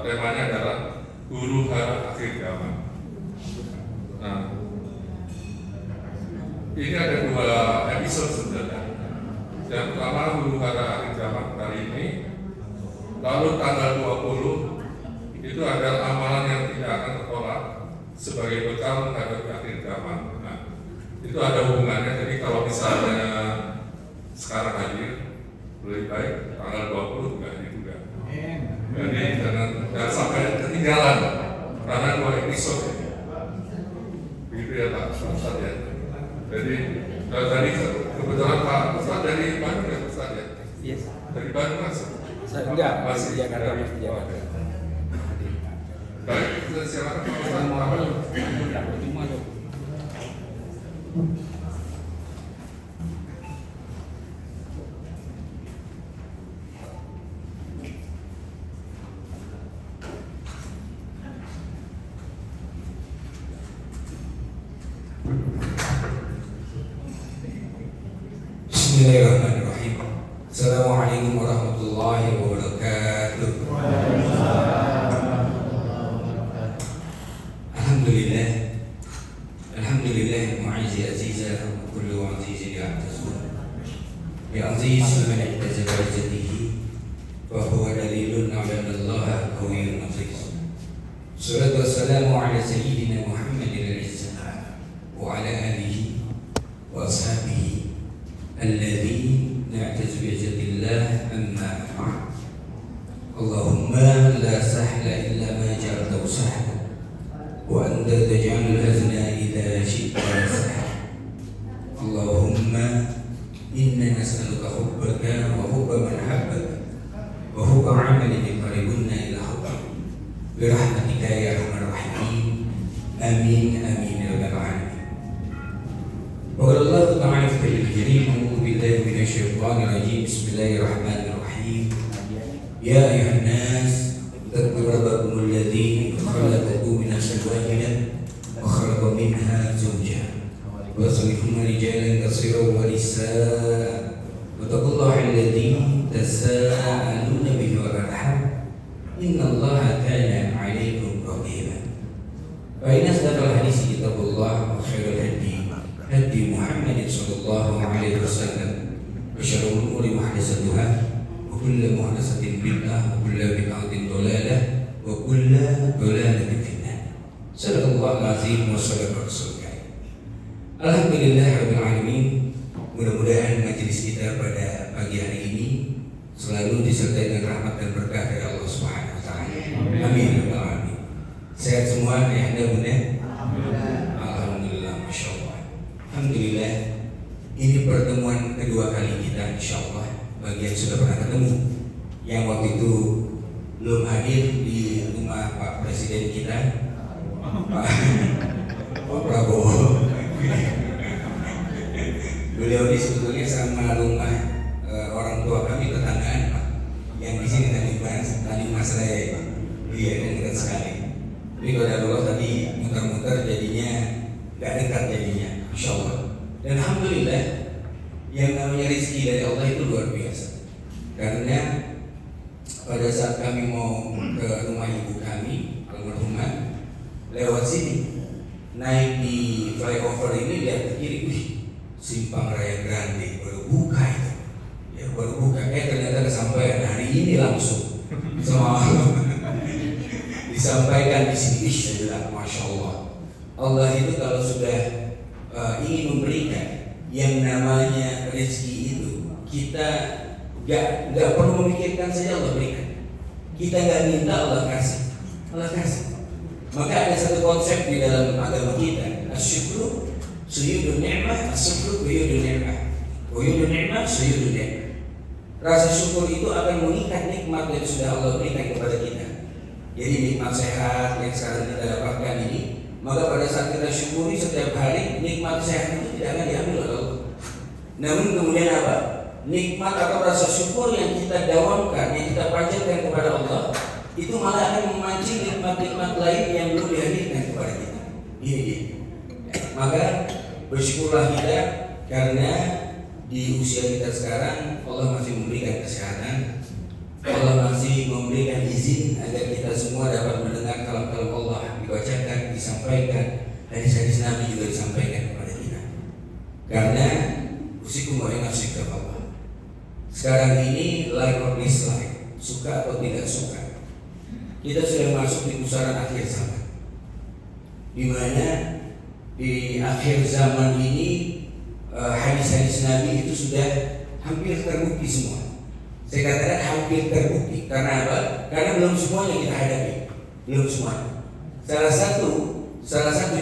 temanya adalah huru hara akhir zaman. Nah, ini ada dua episode sebenarnya. Yang pertama huru hara akhir zaman kali ini, lalu tanggal 20 itu adalah amalan yang tidak akan tertolak sebagai bekal menghadapi akhir zaman. Nah, itu ada hubungannya. Jadi kalau misalnya sekarang hadir, lebih baik tanggal 20 juga hadir juga. Jadi jangan sampai ketinggalan karena dua episode ini. Begitu ya Pak Ustaz ya. Jadi tadi kebetulan Pak Ustaz dari Bandung ya Ustaz ya? Yes. Dari Bandung Mas? Enggak, masih di Jakarta. Di Jakarta. Baik, silakan Pak Ustaz. Bismillahirrahmanirrahim. Assalamualaikum warahmatullahi wabarakatuh. Alhamdulillah, alhamdulillah mu'izzi aziza kullu azizin ya'tazu ya aziz man ihtaza bi wa huwa dalilun ala Allah qawiyyun aziz. Salatu wassalamu ala sayyidina Muhammadin al-Islam wa ala alihi wa ashabihi الذي نعتز بعزة الله أما بعد. اللهم لا سهل إلا ما جعلته سهلا وأنت تجعل الحزن إذا شئت سهلا. اللهم إنا نسألك حبك وحب من حبك وحب عمل يقربنا إلى حبك برحمتك يا أرحم الراحمين. آمين آمين يا رب العالمين. وقال الله تعالى في كتابه الكريم: أعوذ بالله من الشيطان الرجيم. بسم الله الرحمن الرحيم. يا أيها الناس اتقوا ربكم الذي خلقكم من نفس واحدة وخلق منها زوجها وبث منهما رجالا كثيرا ونساء واتقوا الله الذي تساءلون به والأرحام إن الله كان عليكم رقيبا. فإن أصدق الحديث كتاب الله وخير الهدي هدي محمد صلى الله عليه وسلم وشر الأمور محدثاتها وكل محدثة بدعة وكل بدعة ضلالة وكل ضلالة في النار. صدق الله العظيم وصدق رسوله الكريم. Alhamdulillahirabbil alamin. Mudah-mudahan majelis kita pada pagi hari ini selalu disertai dengan rahmat dan berkah dari Allah Subhanahu wa taala. Amin ya rabbal alamin. Sehat semua ya Anda Bunda? Alhamdulillah, masya Allah. Alhamdulillah, ini pertemuan kedua kali kita, insya Allah. Bagi yang sudah pernah ketemu, yang waktu itu belum hadir di rumah Pak Presiden kita, Pak Prabowo. Beliau ini sebetulnya sama rumah orang tua kami tetanggaan Pak. Yang di sini tadi Mas Raya Pak. Iya, dan dekat sekali. Tapi kalau Allah tadi muter-muter jadinya nggak dekat jadinya. Insya Allah. Dan alhamdulillah yang namanya rezeki dari Allah itu luar biasa. Karena pada saat kami mau ke rumah ibu kami almarhumah, lewat sini naik di flyover ini lihat ke kiri, wih, Simpang Raya Grande baru buka itu. Ya baru buka. Ternyata kesampaian hari ini langsung sama disampaikan di sini. Saya bilang masya Allah. Allah itu kalau sudah ingin memberikan yang namanya rezeki itu, kita nggak perlu memikirkan saja Allah berikan. Kita nggak minta Allah kasih, Allah kasih. Maka ada satu konsep di dalam agama kita, asyukru suyudun ni'mah, asyukru suyudun ni'mah, suyudun ni'mah, suyudun ni'mah. Rasa syukur itu akan mengikat nikmat yang sudah Allah berikan kepada kita. Jadi nikmat sehat yang sekarang kita dapatkan ini, maka pada saat kita syukuri setiap hari, nikmat sehat itu tidak akan diambil oleh Allah. Namun kemudian apa? Nikmat atau rasa syukur yang kita dawamkan, yang kita panjatkan kepada Allah, itu malah akan memancing nikmat-nikmat lain yang belum dihadirkan kepada kita. Ini dia. Maka bersyukurlah kita karena di usia kita sekarang Allah masih memberikan kesehatan, Allah masih memberikan izin agar kita semua dapat mendengar kalam-kalam Allah dibacakan, disampaikan, hadis-hadis Nabi juga disampaikan kepada kita. Karena usikum wa nafsika Allah. Sekarang ini life of this life, suka atau tidak suka, kita sudah masuk di pusaran akhir zaman, di mana di akhir zaman ini hadis-hadis Nabi itu sudah hampir terbukti semua. Saya katakan hampir terbukti. Karena apa? Karena belum semuanya kita hadapi, belum semuanya. Salah satu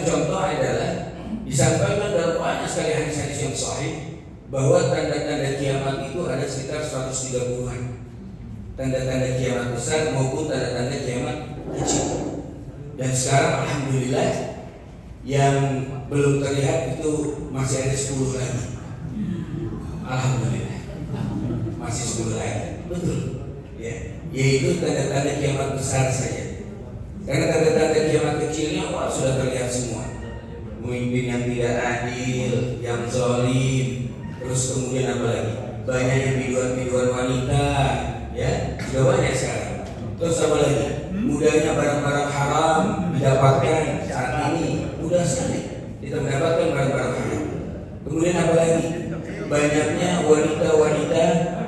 contoh adalah disampaikan dalam banyak sekali hadis-hadis yang sahih bahwa tanda-tanda kiamat itu ada sekitar 130-an. Tanda-tanda kiamat besar maupun tanda-tanda kiamat kecil. Dan sekarang alhamdulillah yang belum terlihat itu masih ada 10 lagi. Alhamdulillah. Masih 10 lagi. Betul. Ya, yaitu tanda-tanda kiamat besar saja. Karena tanda-tanda kiamat kecilnya sudah terlihat semua. Pemimpin yang tidak adil, yang zalim, terus kemudian apa lagi? Banyaknya biduan-biduan wanita, ya, sudah banyak sekarang. Terus apa lagi? Mudahnya barang-barang haram didapatkan saat ini, mudah sekali kita mendapatkan barang-barang haram. Kemudian apa lagi? Banyaknya wanita-wanita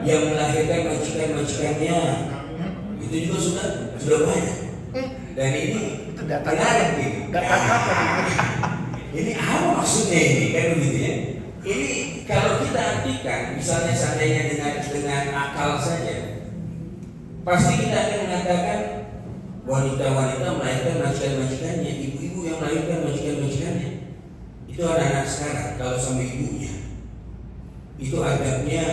yang melahirkan majikan-majikannya, itu juga sudah banyak. Dan ini menarik nih. Ini apa maksudnya ini? Kan begitu ya. Ini kalau kita artikan, misalnya seandainya dengan akal saja, pasti kita akan mengatakan wanita-wanita melahirkan majikan-majikannya, ibu-ibu yang melahirkan majikan-majikannya. Itu anak-anak sekarang kalau sama ibunya, itu adabnya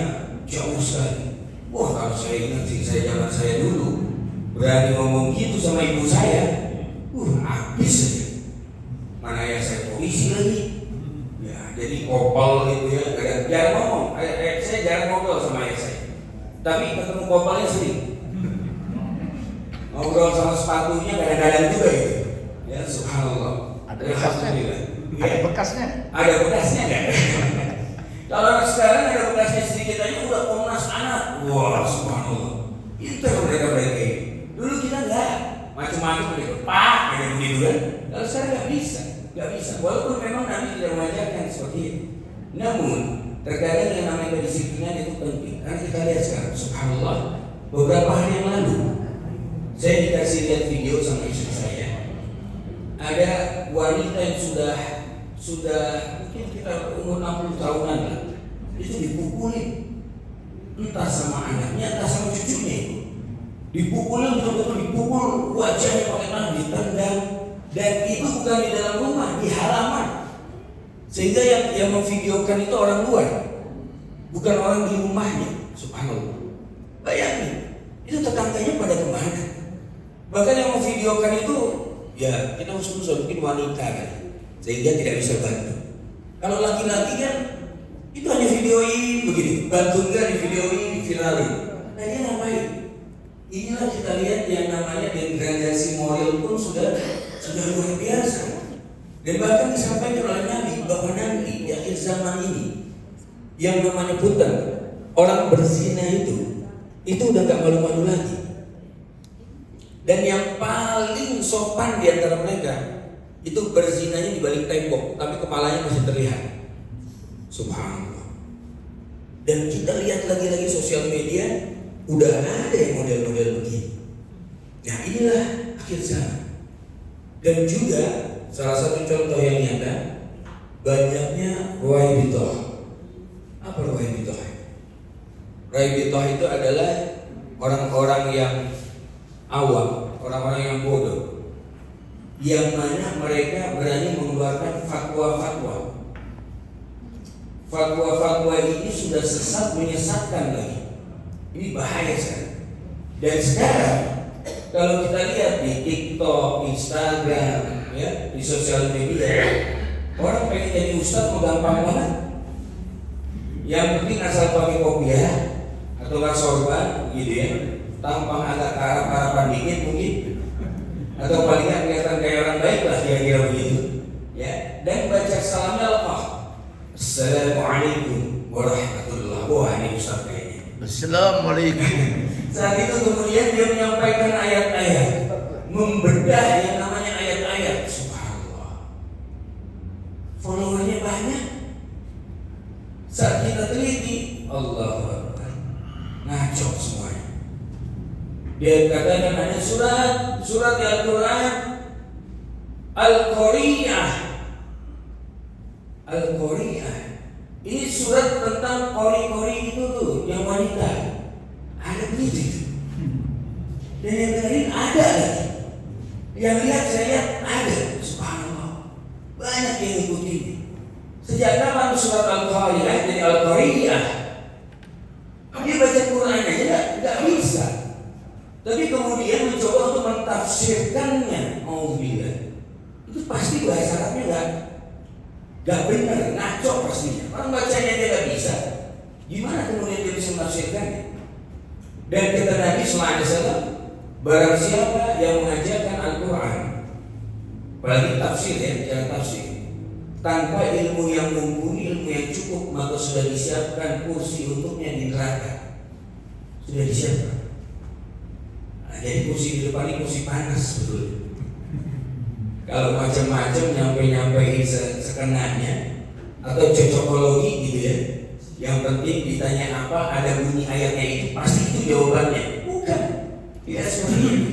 jauh sekali. Wah, kalau saya ingat saya zaman saya dulu berani ngomong gitu sama ibu saya, habis saja. Mana ayah saya polisi lagi, ya jadi kopal gitu ya. Jarang ngomong, saya jarang ngobrol sama ayah saya. Tapi ketemu kopalnya sering. Ngobrol sama sepatunya kadang-kadang juga gitu. Ya subhanallah. Ada bekasnya? Ada bekasnya? Ada bekasnya kan? Kalau sekarang ada bekasnya sedikit aja udah Komnas Anak. Wah subhanallah. Itu mereka ini. Dulu kita enggak macam-macam begitu. Pak, kayak begitu kan? Kalau sekarang nggak bisa. Walaupun memang Nabi tidak mengajarkan seperti itu. Namun terkadang yang namanya kedisiplinan itu penting. Karena kita lihat sekarang, subhanallah, beberapa hari yang lalu saya dikasih lihat video sama istri saya. Ada wanita yang sudah mungkin kita umur 60 tahunan lah, itu dipukulin, entah sama anaknya, entah sama cucunya. Dipukulin, betul-betul dipukul, wajahnya pakai tangan ditendang, dan itu bukan di dalam rumah, di halaman. Sehingga yang memvideokan itu orang luar, bukan orang di rumahnya. Subhanallah. Bayangin, itu tetangganya pada kemana? Bahkan yang memvideokan itu, ya kita harus mungkin wanita kan, sehingga tidak bisa bantu. Kalau laki-laki kan, itu hanya videoin begini, bantu enggak di videoin, di viralin. Nah dia ngapain? Inilah kita lihat yang namanya degradasi moral pun sudah luar biasa. Dan bahkan disampaikan oleh Nabi bahwa nanti di akhir zaman ini yang namanya punten, orang berzina itu udah gak malu-malu lagi. Dan yang paling sopan di antara mereka itu berzinanya di balik tembok, tapi kepalanya masih terlihat. Subhanallah. Dan kita lihat lagi-lagi sosial media, udah ada yang model-model begini. Nah inilah akhir zaman. Dan juga salah satu contoh yang nyata, banyaknya ruwaibithah. Apa ruwaibithah? Ruwaibithah itu adalah orang-orang yang awam, orang-orang yang bodoh, yang mana mereka berani mengeluarkan fatwa-fatwa. Fatwa-fatwa ini sudah sesat, menyesatkan lagi. Ini bahaya sekali. Dan sekarang kalau kita lihat di TikTok, Instagram, ya, di sosial media, orang pengen jadi ustaz gampang banget. Yang penting asal pakai kopiah atau nggak sorban, gitu ya, tampang agak karap-karapan dikit mungkin, atau paling nggak kelihatan kayak orang baik lah, kira-kira begitu. Ya, dan baca salamnya lepas. Assalamualaikum warahmatullahi wabarakatuh. Wah ini ustaz kayaknya. Assalamualaikum Saat itu kemudian dia menyampaikan ayat-ayat, membedah yang namanya ayat-ayat. Subhanallah, followernya banyak. Saat kita teliti, Allahu Akbar, ngaco semuanya. Dia katakan ada surat di Al-Quran Al-Qari'ah. Al-Qari'ah ini surat tentang qori-qori itu tuh, yang wanita. Ada begitu. Dan yang dengerin ada lagi. Yang lihat saya lihat ada. Subhanallah, banyak yang ngikutin. Sejak kapan surat Al-Qari'ah jadi Al-Qari'ah? Dia baca Quran aja nggak bisa. Tapi kemudian mencoba untuk mentafsirkannya. Alhamdulillah, itu pasti bahasa Arabnya nggak benar, ngaco pastinya. Orang bacanya dia nggak bisa. Gimana kemudian dia bisa menafsirkannya? Dan kata Nabi SAW, barang siapa yang mengajarkan Al-Quran, apalagi tafsir ya, jangan tafsir, tanpa ilmu yang mumpuni, ilmu yang cukup, maka sudah disiapkan kursi untuknya di neraka. Sudah disiapkan. Nah, jadi kursi di depan ini kursi panas betul. Kalau macam-macam nyampe-nyampein sekenanya atau cocokologi gitu ya. Yang penting ditanya apa, ada bunyi ayatnya itu, pasti itu jawabannya. Bukan, tidak seperti itu.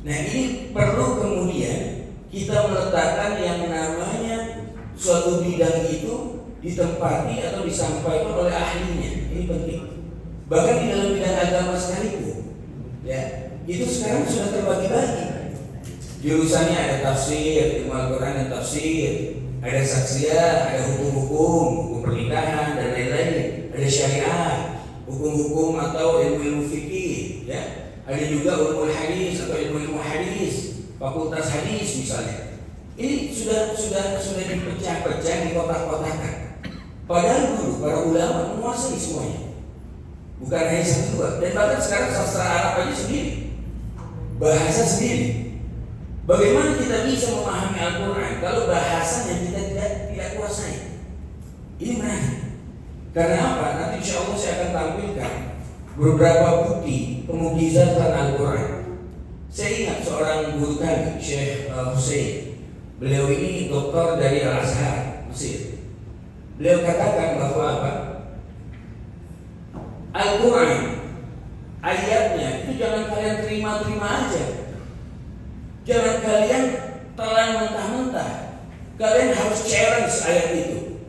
Nah, ini perlu kemudian kita meletakkan yang namanya suatu bidang itu ditempati atau disampaikan oleh ahlinya. Ini penting. Bahkan di dalam bidang agama sekalipun, ya, itu sekarang sudah terbagi-bagi. Jurusannya ada tafsir, ilmu Al-Quran dan tafsir, ada saksiah, ada hukum pernikahan dan lain-lain, ada syariat, hukum atau ilmu fikih, ya. Ada juga ulumul hadis atau ilmu hadis, fakultas hadis misalnya. Ini sudah dipecah-pecah, dikotak-kotakan. Padahal dulu para ulama menguasai semuanya, bukan hanya satu dua. Dan bahkan sekarang sastra Arab aja sendiri, bahasa sendiri. Bagaimana kita bisa memahami Al-Quran kalau bahasanya kita tidak kuasai? Ini menarik. Karena apa? Nanti insya Allah saya akan tampilkan beberapa bukti pemukjizatan Al-Quran. Saya ingat seorang guru kami, Syekh Hussein. Beliau ini doktor dari Al-Azhar, Mesir. Beliau katakan bahwa apa? Al-Quran ayatnya itu jangan kalian terima-terima aja. Jangan kalian telan mentah-mentah. Kalian harus challenge ayat itu.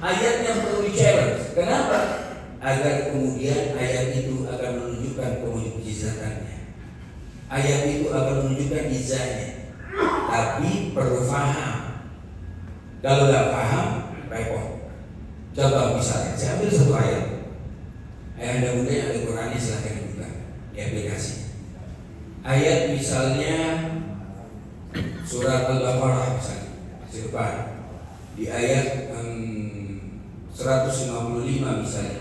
Ayatnya perlu di-challenge. Kenapa? Agar kemudian ayat itu akan menunjukkan kemujizatannya. Ayat itu akan menunjukkan izahnya. Tapi perlu paham. Kalau nggak paham, repot. Contoh misalnya, saya ambil satu ayat. Ayat muda yang ada Qurannya silahkan dibuka di aplikasi. Ayat misalnya surat Al-Baqarah misalnya, di depan di ayat 155 misalnya.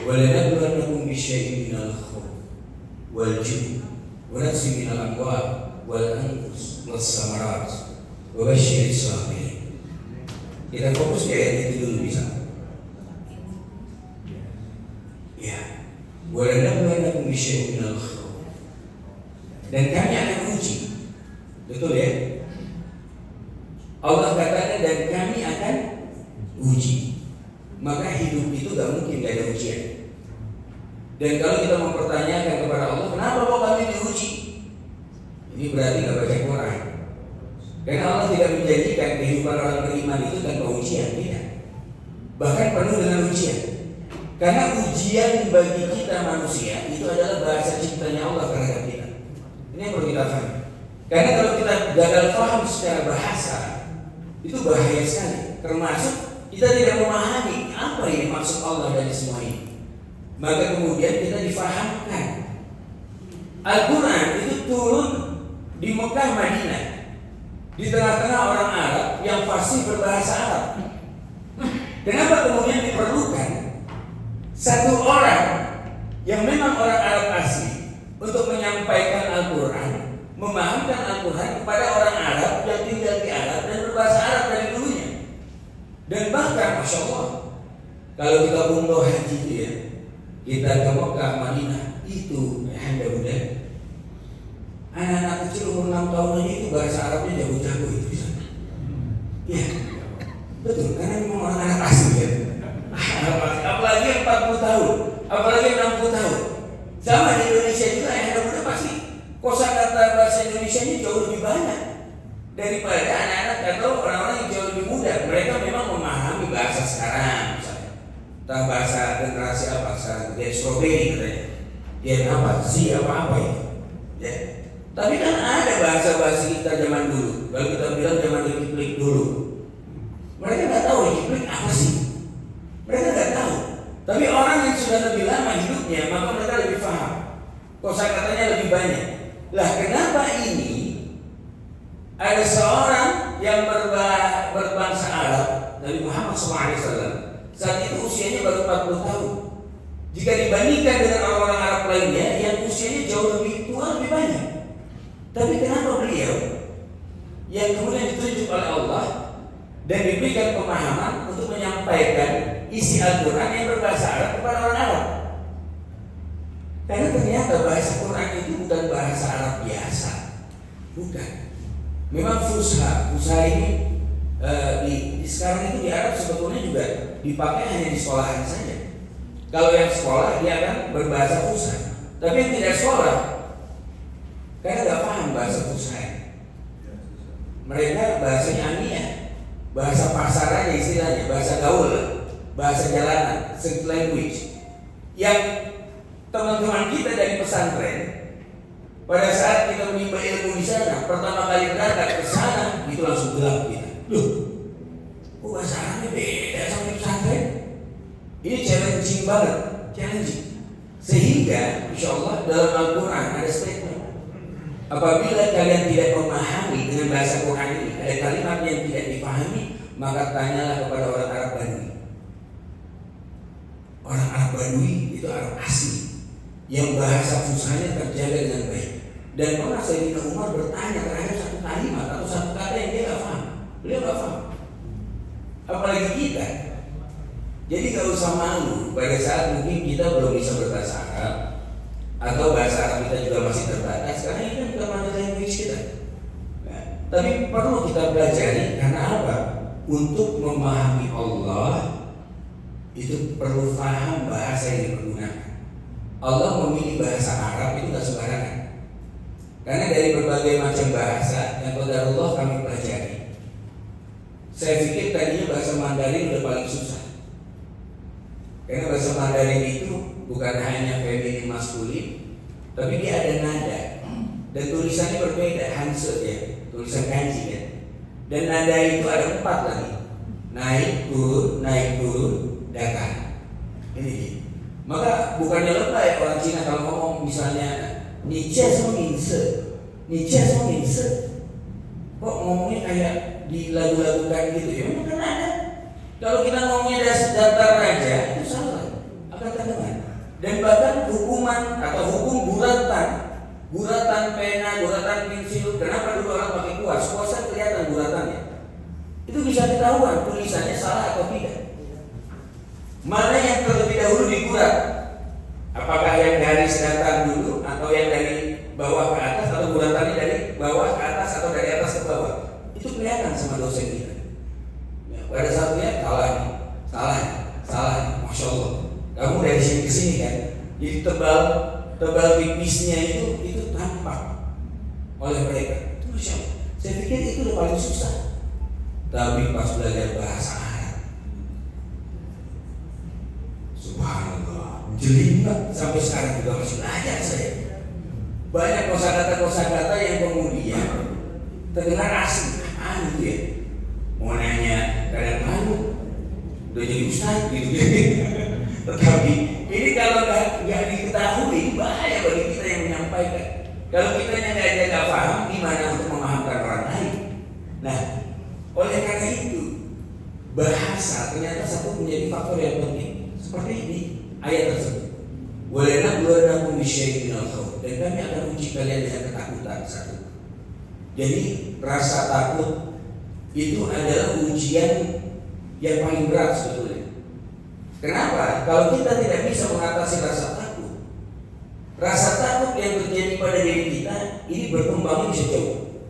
Walanabluwannakum bisyai'in minal khawf wal ju'i wa naqsin minal amwal wal anfus was samarat wa basyyiris sabirin. Kita fokus di ayat itu dulu bisa. Ya. Walanabluwannakum bisyai'in minal khawf. Dan kami akan uji. Betul ya? Allah katakan dan kami akan uji. Maka hidup itu gak mungkin gak ada ujian. Dan kalau kita mempertanyakan kepada Allah, kenapa kok kami diuji? Ini berarti gak baca Quran. Karena Allah tidak menjanjikan kehidupan orang beriman itu tanpa ujian, tidak. Bahkan penuh dengan ujian. Karena ujian bagi kita manusia itu adalah bahasa cintanya Allah terhadap kita. Ini yang perlu kita pahami. Karena kalau kita gagal paham secara bahasa, itu bahaya sekali. Termasuk kita tidak memahami apa yang maksud Allah dari semua ini. Maka kemudian kita difahamkan. Al-Quran itu turun di Mekah Madinah, di tengah-tengah orang Arab yang fasih berbahasa Arab. Kenapa kemudian diperlukan satu orang yang memang orang Arab asli untuk menyampaikan Al-Quran, memahamkan Al-Quran kepada orang Arab yang tinggal di Arab dan berbahasa Arab dari dulunya. Dan bahkan Masya Allah, kalau kita umroh haji itu ya, kita ke Mekah, Madinah, itu budak. Anak-anak kecil umur 6 tahun aja itu bahasa Arabnya jago-jago itu bisa. Iya, betul, karena memang orang anak asli ya. Apalagi yang 40 tahun, apalagi yang 60 tahun. Sama di Indonesia juga anak muda pasti kosakata bahasa Indonesia-nya jauh lebih banyak daripada anak-anak atau orang-orang yang jauh lebih muda. Mereka memang memahami bahasa sekarang, misalnya. Entah bahasa generasi apa sekarang, dia strawberry katanya. Dia apa? Apa itu? Ya. Tapi kan ada bahasa-bahasa kita zaman dulu. Kalau kita bilang zaman Kiplik dulu, mereka nggak tahu Kiplik apa sih. Mereka nggak tahu. Tapi orang yang sudah lebih lama hidupnya, maka mereka lebih paham. Kosakatanya lebih banyak. Lah kenapa ini ada seorang yang berbangsa Arab, Nabi Muhammad SAW, saat itu usianya baru 40 tahun. Jika dibandingkan dengan orang-orang Arab lainnya yang usianya jauh lebih tua, lebih banyak. Tapi kenapa beliau yang kemudian ditunjuk oleh Allah dan diberikan pemahaman untuk menyampaikan isi Al-Quran yang berbahasa Arab kepada orang Arab? Karena ternyata bahasa Quran itu bukan bahasa Arab biasa, bukan. Memang fusha ini di sekarang itu di Arab sebetulnya juga dipakai hanya di sekolahan saja. Kalau yang sekolah dia akan berbahasa fusha, tapi yang tidak sekolah karena nggak paham bahasa fusha. Mereka bahasanya amiyah, bahasa pasar aja istilahnya, bahasa gaul, bahasa jalanan, street language. Yang teman-teman kita dari pesantren pada saat kita menimba ilmu di sana, pertama kali berangkat ke sana itu langsung gelap kita. Loh, kok bahasa Arabnya beda sama di pesantren? Ini challenging banget, challenging. Sehingga insya Allah dalam Al-Quran ada statement, apabila kalian tidak memahami dengan bahasa Quran ini, ada kalimat yang tidak dipahami, maka tanyalah kepada orang Arab Badui. Orang Arab Badui itu Arab asli yang bahasa fushanya terjaga dengan baik. Dan pernah Sayyidina Umar bertanya terhadap satu kalimat atau satu kata yang dia nggak paham. Beliau nggak paham. Apalagi kita. Jadi nggak usah malu pada saat mungkin kita belum bisa berbahasa Arab atau bahasa Arab kita juga masih terbatas karena ini kan bukan mata language kita. Nah, tapi perlu kita pelajari karena apa? Untuk memahami Allah itu perlu paham bahasa yang dipergunakan. Allah memilih bahasa Arab itu nggak sembarangan. Karena dari berbagai macam bahasa yang qadarullah kami pelajari. Saya pikir tadinya bahasa Mandarin udah paling susah. Karena bahasa Mandarin itu bukan hanya feminin maskulin, tapi dia ada nada dan tulisannya berbeda, hanse ya, tulisan kanji ya. Dan nada itu ada 4 lagi, naik turun, datar. Ini dia. Maka bukannya lebay orang Cina kalau ngomong misalnya Nietzsche sama Nietzsche, kok ngomongnya kayak di lagu-lagukan gitu ya? Memang kan ada. Kalau kita ngomongnya datar aja itu salah, akan terdengar. Dan bahkan hukuman atau hukum guratan pena, guratan pensil. Kenapa dulu orang pakai kuas? Kuasnya kelihatan guratannya. Itu bisa ketahuan tulisannya salah atau tidak. Mana yang terlebih dahulu digurat? Apakah yang garis datar dulu atau yang dari bawah ke atas atau guratannya dari bawah ke atas atau dari atas ke bawah? Itu kelihatan sama dosen kita. Ya, pada saat lihat salah, masya Allah. Kamu dari sini ke sini kan, jadi tebal pipisnya itu tampak oleh mereka. Itu masya Allah. Saya pikir itu udah paling susah. Tapi pas belajar bahasa Arab, subhanallah, jelimet sampai sekarang juga masih belajar saya. Banyak kosakata yang kemudian terdengar asing, apaan itu ya? Mau nanya kadang malu, udah jadi ustaz gitu. Tetapi ini kalau nggak diketahui, ini bahaya bagi kita yang menyampaikan. Kalau kita nggak paham, gimana untuk memahamkan orang lain? Nah, oleh karena itu bahasa ternyata satu menjadi faktor yang penting. Seperti ini ayat tersebut. Walanabluwannakum bisyai'in minal khawf, dan kami akan uji kalian dengan ketakutan satu. Jadi rasa takut itu adalah ujian yang paling berat sebetulnya. Kenapa? Kalau kita tidak bisa mengatasi rasa takut yang terjadi pada diri kita ini berkembang bisa jauh.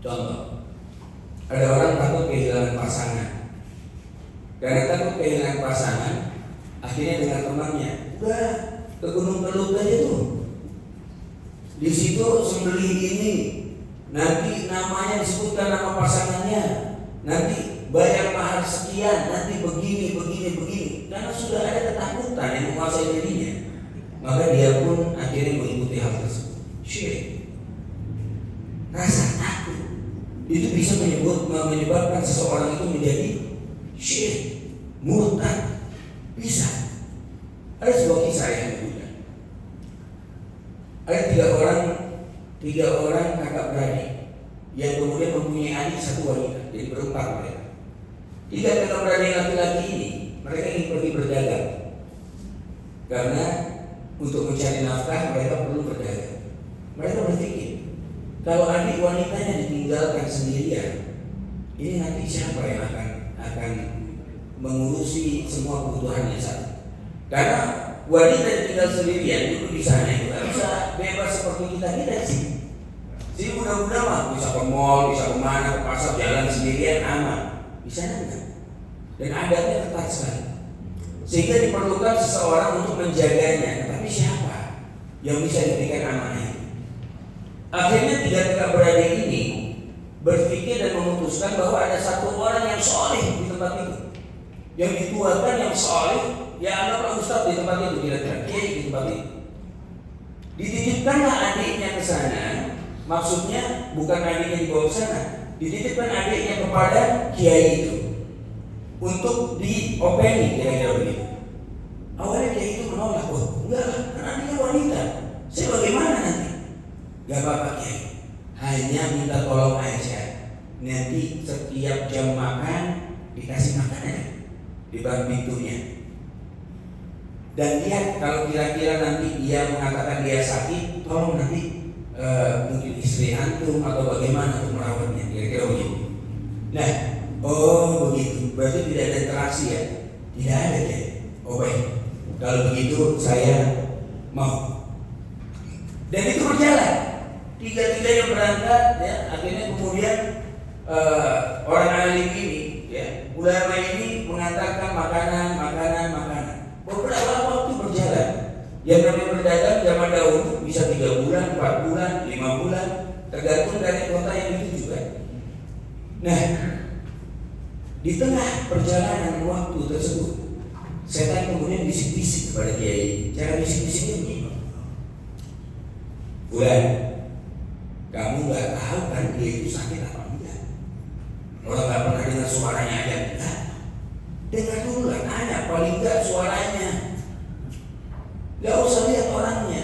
Contoh, ada orang takut kehilangan pasangan. Karena takut kehilangan pasangan, akhirnya dengan temannya, udah ke Gunung Kelut aja tuh. Di situ sembelih ini, nanti namanya disebutkan nama pasangannya, nanti bayar mahar sekian, nanti begini. Karena sudah ada ketakutan yang menguasai dirinya, maka dia pun akhirnya mengikuti hal tersebut. Syirik. Rasa takut itu bisa menyebabkan seseorang itu menjadi syirik, murtad. Bisa. Ada sebuah kisah yang berbeda. Ada tiga orang kakak beradik yang kemudian mempunyai adik satu wanita, jadi berempat mereka. Tiga kakak beradik laki-laki ini, mereka ingin pergi berdagang karena untuk mencari nafkah mereka perlu berdagang. Mereka berpikir, kalau adik wanitanya ditinggalkan sendirian, ini nanti siapa yang akan mengurusi semua kebutuhannya satu? Karena wanita ditinggal sendirian duduk di sana itu nggak bisa bebas seperti kita sih. Jadi mudah-mudah mah bisa ke mall, bisa kemana, ke pasar, jalan sendirian aman. Di sana enggak. Dan adatnya ketat sekali. Sehingga diperlukan seseorang untuk menjaganya. Tapi siapa yang bisa diberikan amanah itu? Akhirnya tiga kakak beradik ini berpikir dan memutuskan bahwa ada satu orang yang soleh di tempat itu, yang dituakan, yang soleh, ya anggaplah ustaz di tempat itu, kira-kira kiai di tempat itu. Dititipkanlah adiknya ke sana, maksudnya bukan adiknya dibawa ke sana, dititipkan adiknya kepada kiai itu untuk diopeni, kira-kira begitu. Awalnya kiai itu menolak, enggak, kan adiknya wanita, saya bagaimana nanti? Gak apa-apa kiai, hanya minta tolong aja, nanti setiap jam makan dikasih makanan di depan pintunya. Dan lihat kalau kira-kira nanti dia mengatakan dia sakit, tolong nanti mungkin istri antum atau bagaimana untuk merawatnya, kira-kira begitu. Nah, oh begitu, berarti tidak ada interaksi ya? Tidak ada ya? Oh baik, kalau begitu saya mau. Dan itu berjalan. Tiga-tiga yang berangkat, ya, akhirnya kemudian orang alim ini, ya, ulama ini mengatakan makanan. Beberapa waktu berjalan. Yang namanya berdagang zaman dahulu bisa 3 bulan, 4 bulan, 5 bulan, tergantung dari kota yang dituju kan. Nah, di tengah perjalanan waktu tersebut, setan kemudian bisik-bisik kepada kiai. Cara bisik-bisiknya begini, Bulan, kamu nggak tahu kan dia itu sakit apa enggak? Orang nggak pernah dengar suaranya aja enggak? Dengar dulu lah, tanya paling enggak suaranya. Gak usah lihat orangnya,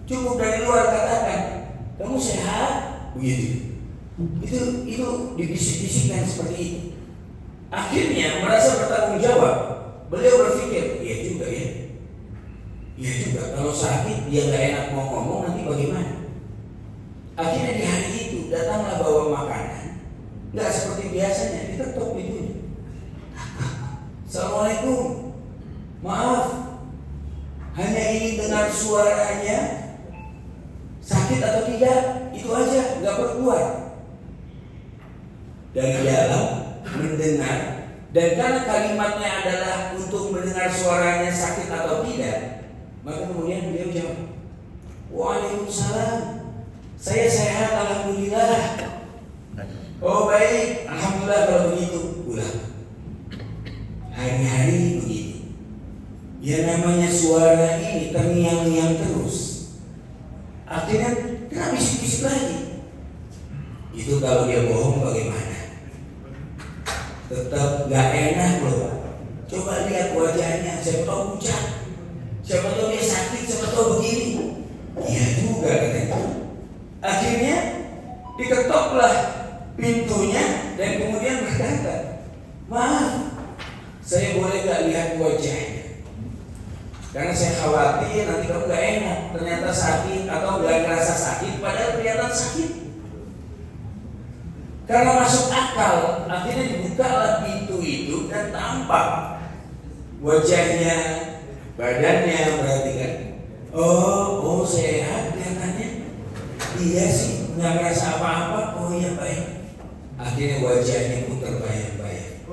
cukup dari luar katakan, kamu sehat? Begitu. Itu dibisik-bisikkan seperti itu. Akhirnya merasa bertanggung jawab. Beliau berpikir, iya juga ya. Iya juga, kalau sakit dia nggak enak mau ngomong nanti bagaimana? Akhirnya di hari itu datanglah bawa makanan, nggak seperti biasanya, diketok pintunya. Assalamualaikum, maaf, hanya ingin dengar suaranya, sakit atau tidak, itu aja, nggak perlu keluar. Dari dalam mendengar, dan karena kalimatnya adalah untuk mendengar suaranya sakit atau tidak, maka kemudian beliau jawab, Waalaikumsalam, saya sehat alhamdulillah. Oh baik, alhamdulillah kalau begitu. Ulang. Hari-hari begitu. Ya namanya suara ini terngiang-ngiang terus. Akhirnya kena bisik-bisik lagi. Itu kalau dia bohong bagaimana? Tetap gak enak loh. Coba lihat wajahnya, siapa tahu pucat, siapa tahu dia sakit, siapa tahu begini. Iya juga katanya. Akhirnya diketoklah pintunya dan kemudian berkata, maaf, saya boleh gak lihat wajahnya? Karena saya khawatir nanti kamu gak enak, ternyata sakit atau gak ngerasa sakit padahal kelihatan sakit. Karena masuk akal, akhirnya dibukalah pintu itu dan tampak wajahnya, badannya, perhatikan. Oh sehat kelihatannya. Iya sih, nggak merasa apa-apa. Oh iya baik. Akhirnya wajahnya pun terbayang-bayang.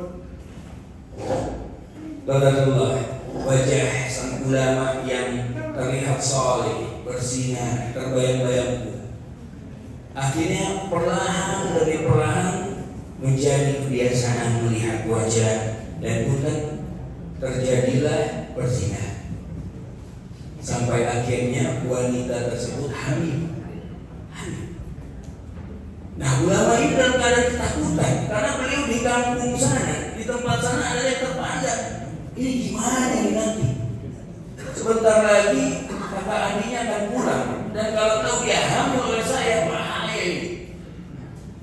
Qadarullah, wajah sang ulama yang terlihat soleh, bersinar, terbayang-bayang pun. Akhirnya perlahan demi perlahan menjadi kebiasaan melihat wajah dan pun terjadilah berzina. Sampai akhirnya wanita tersebut hamil. Nah ulama ini dalam keadaan ketakutan karena beliau di kampung sana, di tempat sana ada yang terpandang. Ini gimana ini nanti? Sebentar lagi kakak adiknya akan pulang dan kalau tahu dia hamil oleh saya bahaya ini.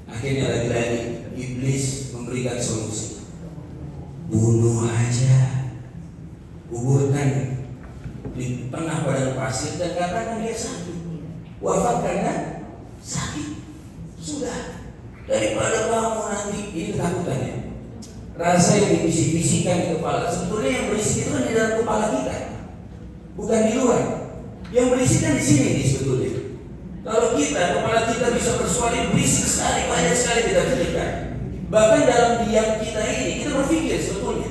Akhirnya lagi-lagi iblis memberikan solusi. Bunuh aja, kuburkan di tengah padang pasir dan katakan dia sakit, wafat karena sakit. Sudah, daripada kamu nanti ini ketakutannya, rasa yang dibisik-bisikkan di kepala. Sebetulnya yang berisik itu kan di dalam kepala kita, bukan di luar. Yang berisik kan di sini nih sebetulnya. Kalau kita, kepala kita bisa bersuara berisik sekali, banyak sekali kita pikirkan. Bahkan dalam diam kita ini, kita berpikir sebetulnya.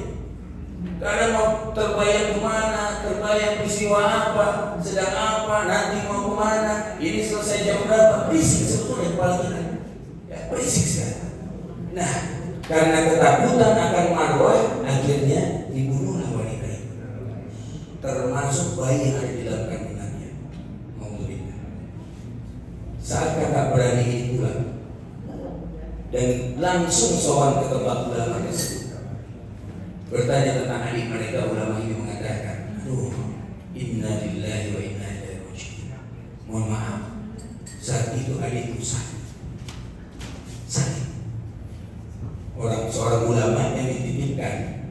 Kadang mau terbayang kemana, terbayang peristiwa apa, sedang apa, nanti mau kemana, ini selesai jam berapa, berisik sebetulnya kepala kita. Ya, berisik sekali. Nah, karena ketakutan akan marwah, akhirnya dibunuhlah wanita itu. Termasuk bayi yang ada di dalam kandungannya. Alhamdulillah. Saat kakak berani ini pulang dan langsung sowan ke tempat ulama tersebut, bertanya tentang adik mereka, ulama ini mengatakan, aduh, inna lillahi wa inna ilaihi raji'un. Mohon maaf, saat itu adikku sakit. Seorang ulama yang dititipkan,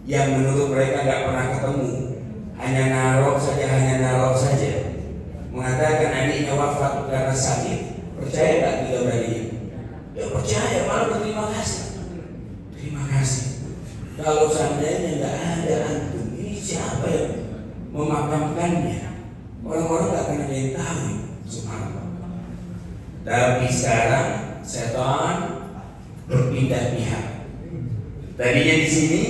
yang menurut mereka nggak pernah ketemu, hanya narok saja, mengatakan adiknya wafat karena sakit. Percaya nggak kita berani? Ya percaya, malah berterima kasih. Terima kasih. Kalau seandainya nggak ada antum, ini siapa yang memakamkannya? Orang-orang nggak akan ada yang tahu. Subhanallah. Tapi sekarang setan berpindah pihak. Tadinya di sini,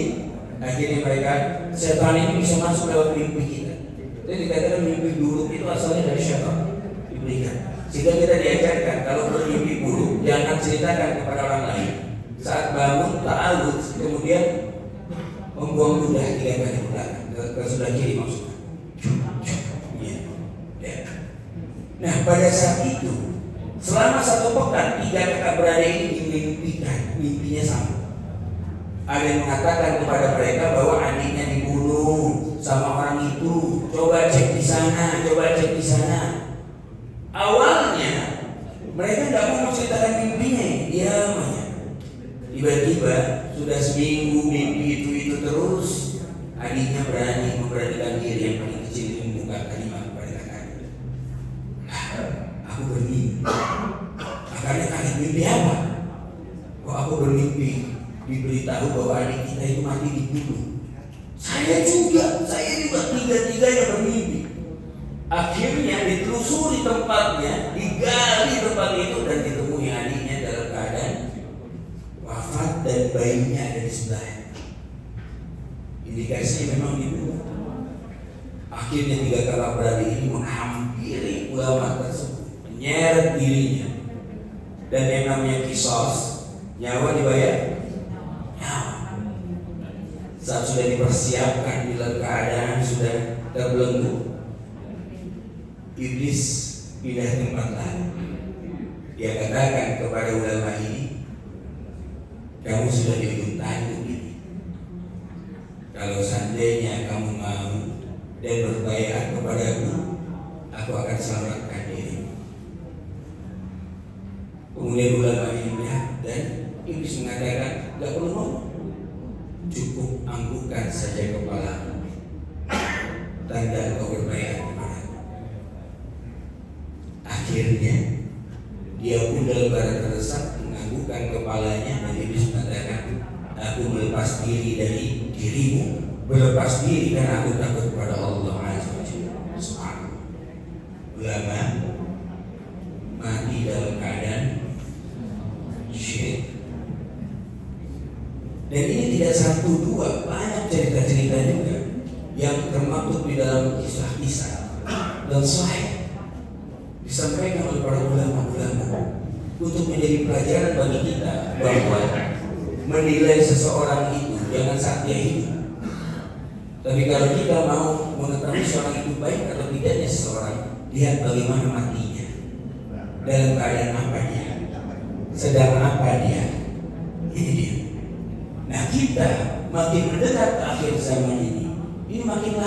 akhirnya mereka setan ini bisa masuk lewat mimpi kita. Jadi dikatakan mimpi buruk itu asalnya dari setan diberikan. Sehingga kita diajarkan kalau bermimpi buruk jangan ceritakan kepada orang lain. Saat bangun ta'awud, kemudian membuang ludah 3 kali ke belakang, ke sebelah kiri maksudnya. Ya. Nah pada saat itu, selama 1 pekan 3 kakak beradik ini dimimpikan, mimpinya sama. Ada yang mengatakan kepada mereka bahwa adiknya dibunuh sama orang itu. Coba cek di sana. Awalnya mereka tidak mau menceritakan mimpinya, diam aja. Tiba-tiba sudah seminggu mimpi itu terus, adiknya berani memberanikan diri, yang paling kecil itu membuka kalimat kepada kakaknya. Aku bermimpi. Kakaknya kaget, mimpi apa? Kok aku bermimpi diberitahu bahwa adik kita itu mati dibunuh. Saya juga tiga-tiganya bermimpi. Akhirnya ditelusuri tempatnya, digali tempat itu dan ditemui adiknya dalam keadaan wafat dan bayinya ada di sebelahnya. Indikasinya memang dibunuh. Akhirnya 3 kakak beradik ini menghampiri ulama tersebut, menyeret dirinya. Dan yang namanya kisos, nyawa dibayar. Saat sudah dipersiapkan dalam keadaan sudah terbelenggu, iblis pindah tempat lain. Dia katakan kepada ulama ini, kamu sudah di ujung tanduk ini. Kalau seandainya kamu mau dan berbaiat kepadaku, aku akan selamatkan diri. Kemudian ulama ini melihat dan iblis mengatakan, tidak perlu ngomong, cukup anggukan saja kepala, tanda kau berbaiat kepadaku. Akhirnya dia pun dalam keadaan terdesak menganggukkan kepalanya dan iblis mengatakan, aku melepas diri dari dirimu berlepas diri karena aku takut kepada Allah Azza wa Jalla. Subhanallah. Ulama mati dalam keadaan syirik. Dan ini tidak satu dua, banyak cerita-cerita juga yang termaktub di dalam kisah-kisah dan sahih disampaikan oleh para ulama-ulama untuk menjadi pelajaran bagi kita bahwa menilai seseorang itu jangan saat dia hidup. Tapi kalau kita mau mengetahui seorang itu baik atau tidaknya seseorang, lihat bagaimana matinya, dalam keadaan apa dia, sedang apa dia. Ini dia. Nah, kita makin mendekat ke akhir zaman ini makin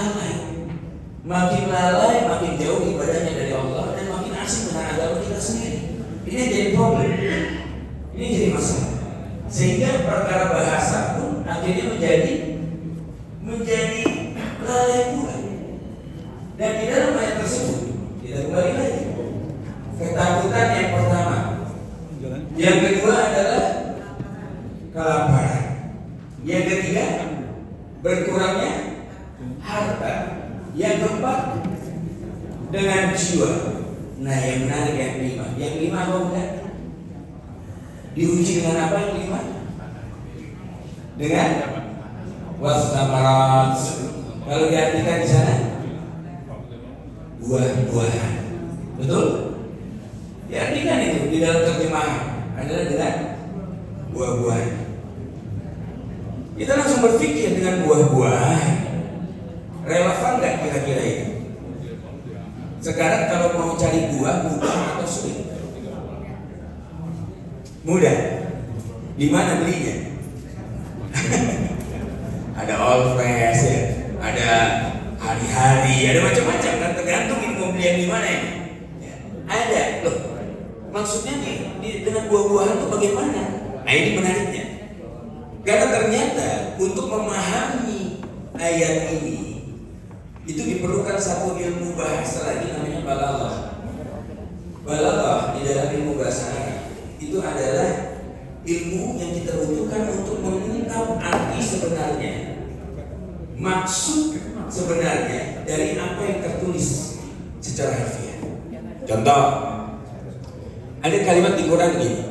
lalai, makin jauh ibadahnya dari Allah dan makin asing dengan agama kita sendiri. Ini jadi problem, ini jadi masalah. Sehingga perkara bahasa pun akhirnya menjadi lalai pula. Dan di dalam ayat tersebut kita kembali lagi, ketakutan yang pertama, yang kedua adalah kelaparan, yang ketiga berkurangnya harta, yang keempat dengan jiwa. Nah, yang menarik yang kelima apa bukan? Diuji dengan apa yang kelima? Dengan wasamarat. Kalau diartikan di sana buah-buahan, betul? Diartikan itu di dalam terjemahan adalah dengan buah-buahan. Kita langsung berpikir dengan buah-buahan, relevan nggak kira-kira itu? Sekarang kalau mau cari buah mudah atau sulit? Mudah. Di mana belinya? Ada all fresh ya, ada hari-hari, ada macam-macam kan, tergantung ini mau beli yang di mana ya. Ada loh. Maksudnya dengan buah-buahan itu bagaimana? Nah, ini menariknya. Karena ternyata untuk memahami ayat ini itu diperlukan satu ilmu bahasa lagi namanya balaghah. Balaghah di dalam ilmu bahasa Arab itu adalah ilmu yang kita butuhkan untuk mengungkap arti sebenarnya, maksud sebenarnya dari apa yang tertulis secara harfiah. Contoh, ada kalimat di Quran gini,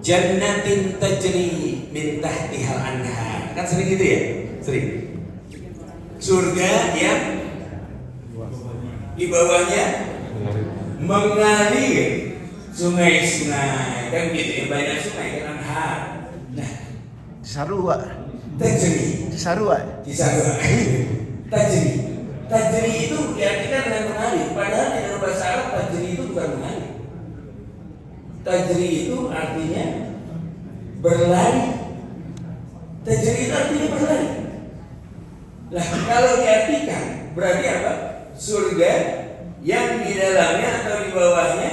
jannatin tajri min tahtihal anhar. Kan sering gitu ya? Sering. Surga yang di bawahnya mengalir sungai-sungai, kan gitu ya, banyak sungai kan anhar. Nah, Sarua. tajri tajri itu diartikan dengan mengalir, padahal di dalam bahasa Arab tajri itu bukan mengalir. Tajri itu artinya berlari. Tajri itu artinya berlari. Lah, kalau diartikan berarti apa? Surga yang di dalamnya atau di bawahnya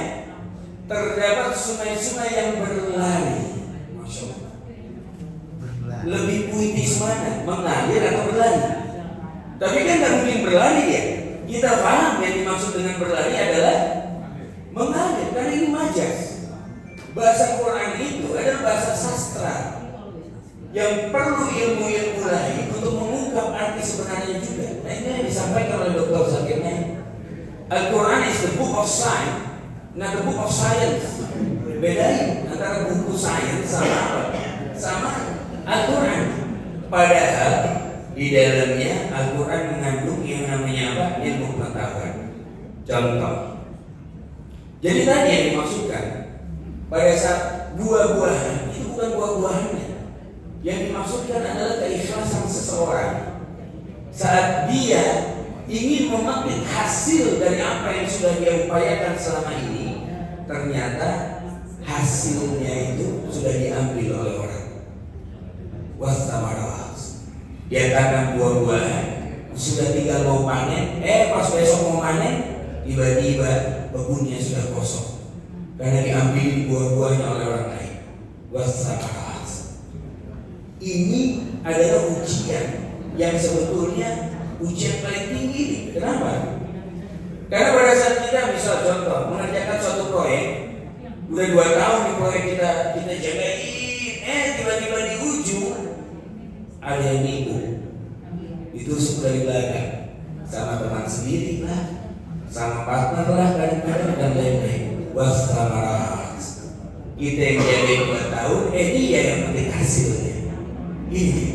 terdapat sungai-sungai yang berlari. Masya Allah. Lebih puitis mana? Mengalir atau berlari? Tapi kan nggak mungkin berlari ya. Kita paham yang dimaksud dengan berlari adalah mengalir, karena ini majas. Bahasa Quran itu adalah bahasa sastra yang perlu ilmu-ilmu lain untuk mengungkap arti sebenarnya juga. Nah, ini yang disampaikan oleh Dr. Zakir Naik. Al-Quran is the book of science, not the book of science. Bedain antara buku sains sama apa? Sama Al-Quran. Padahal di dalamnya Al-Quran mengandung yang namanya apa? Ilmu pengetahuan. Contoh. Jadi tadi yang dimaksudkan pada saat buah-buahan itu bukan buah-buahannya. Yang dimaksudkan adalah keikhlasan seseorang saat dia ingin memetik hasil dari apa yang sudah dia upayakan selama ini, ternyata hasilnya itu sudah diambil oleh orang. Wasamarat. Dia tanam buah-buahan, sudah tinggal mau panen, pas besok mau panen, tiba-tiba kebunnya sudah kosong karena diambil buah-buahnya oleh orang lain. Wasamarat. Ini adalah ujian yang sebetulnya ujian paling tinggi. Kenapa? Karena pada saat kita misal contoh mengerjakan suatu proyek, udah 2 tahun di proyek kita jagain, tiba-tiba di ujung ada yang nipu, ditusuk dari belakang, sama teman sendiri lah, sama partner lah kadang-kadang dan lain-lain. Wasamarat. Kita yang jadi 2 tahun, dia yang penting hasilnya. Ini,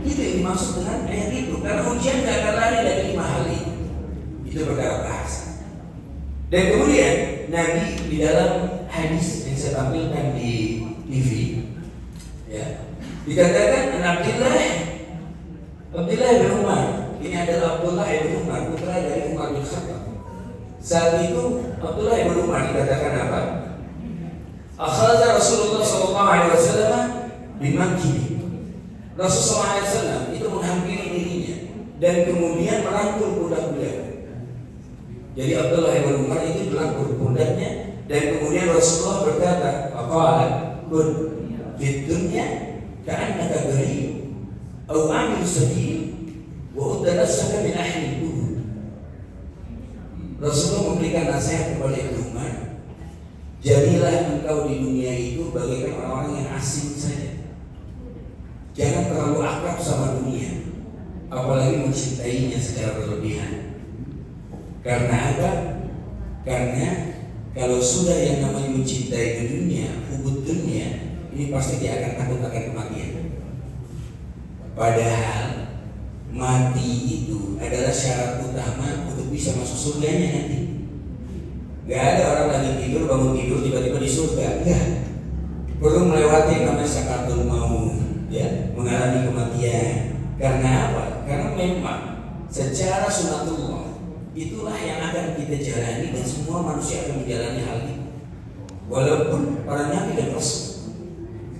itu yang dimaksud dengan ayat itu. Karena ujian tidak akan lari dari 5 hal ini. Itu perkara bahasa. Dan kemudian Nabi di dalam hadis yang saya tampilkan di TV, ya, dikatakan Abdullah bin Umar. Ini adalah Abdullah bin Umar, putra dari Umar bin Khattab. Saat itu Abdullah bin Umar dikatakan apa? Akhadha Rasulullah SAW bimankibi. Rasulullah SAW itu menghampiri dirinya dan kemudian merangkul pundak beliau. Jadi Abdullah bin Umar itu merangkul pundaknya dan kemudian Rasulullah berkata, "Aqala kun fid dunya ka'annaka gharib aw 'amil sabil wa udnasaka min ahli kubur." Rasulullah memberikan nasihat kepada Ibnu Umar, jadilah engkau di dunia itu bagaikan orang-orang yang asing saja. Jangan terlalu akrab sama dunia, apalagi mencintainya secara berlebihan. Karena apa? Karena kalau sudah yang namanya mencintai dunia, hubud dunia, ini pasti dia akan takut akan kematian. Padahal mati itu adalah syarat utama untuk bisa masuk surganya nanti. Gak ada orang lagi tidur, bangun tidur tiba-tiba di surga. Enggak. Perlu melewati namanya sakaratul maut, ya, mengalami kematian. Karena apa? Karena memang secara sunatullah itulah yang akan kita jalani dan semua manusia akan menjalani hal itu. Walaupun para nabi dan rasul.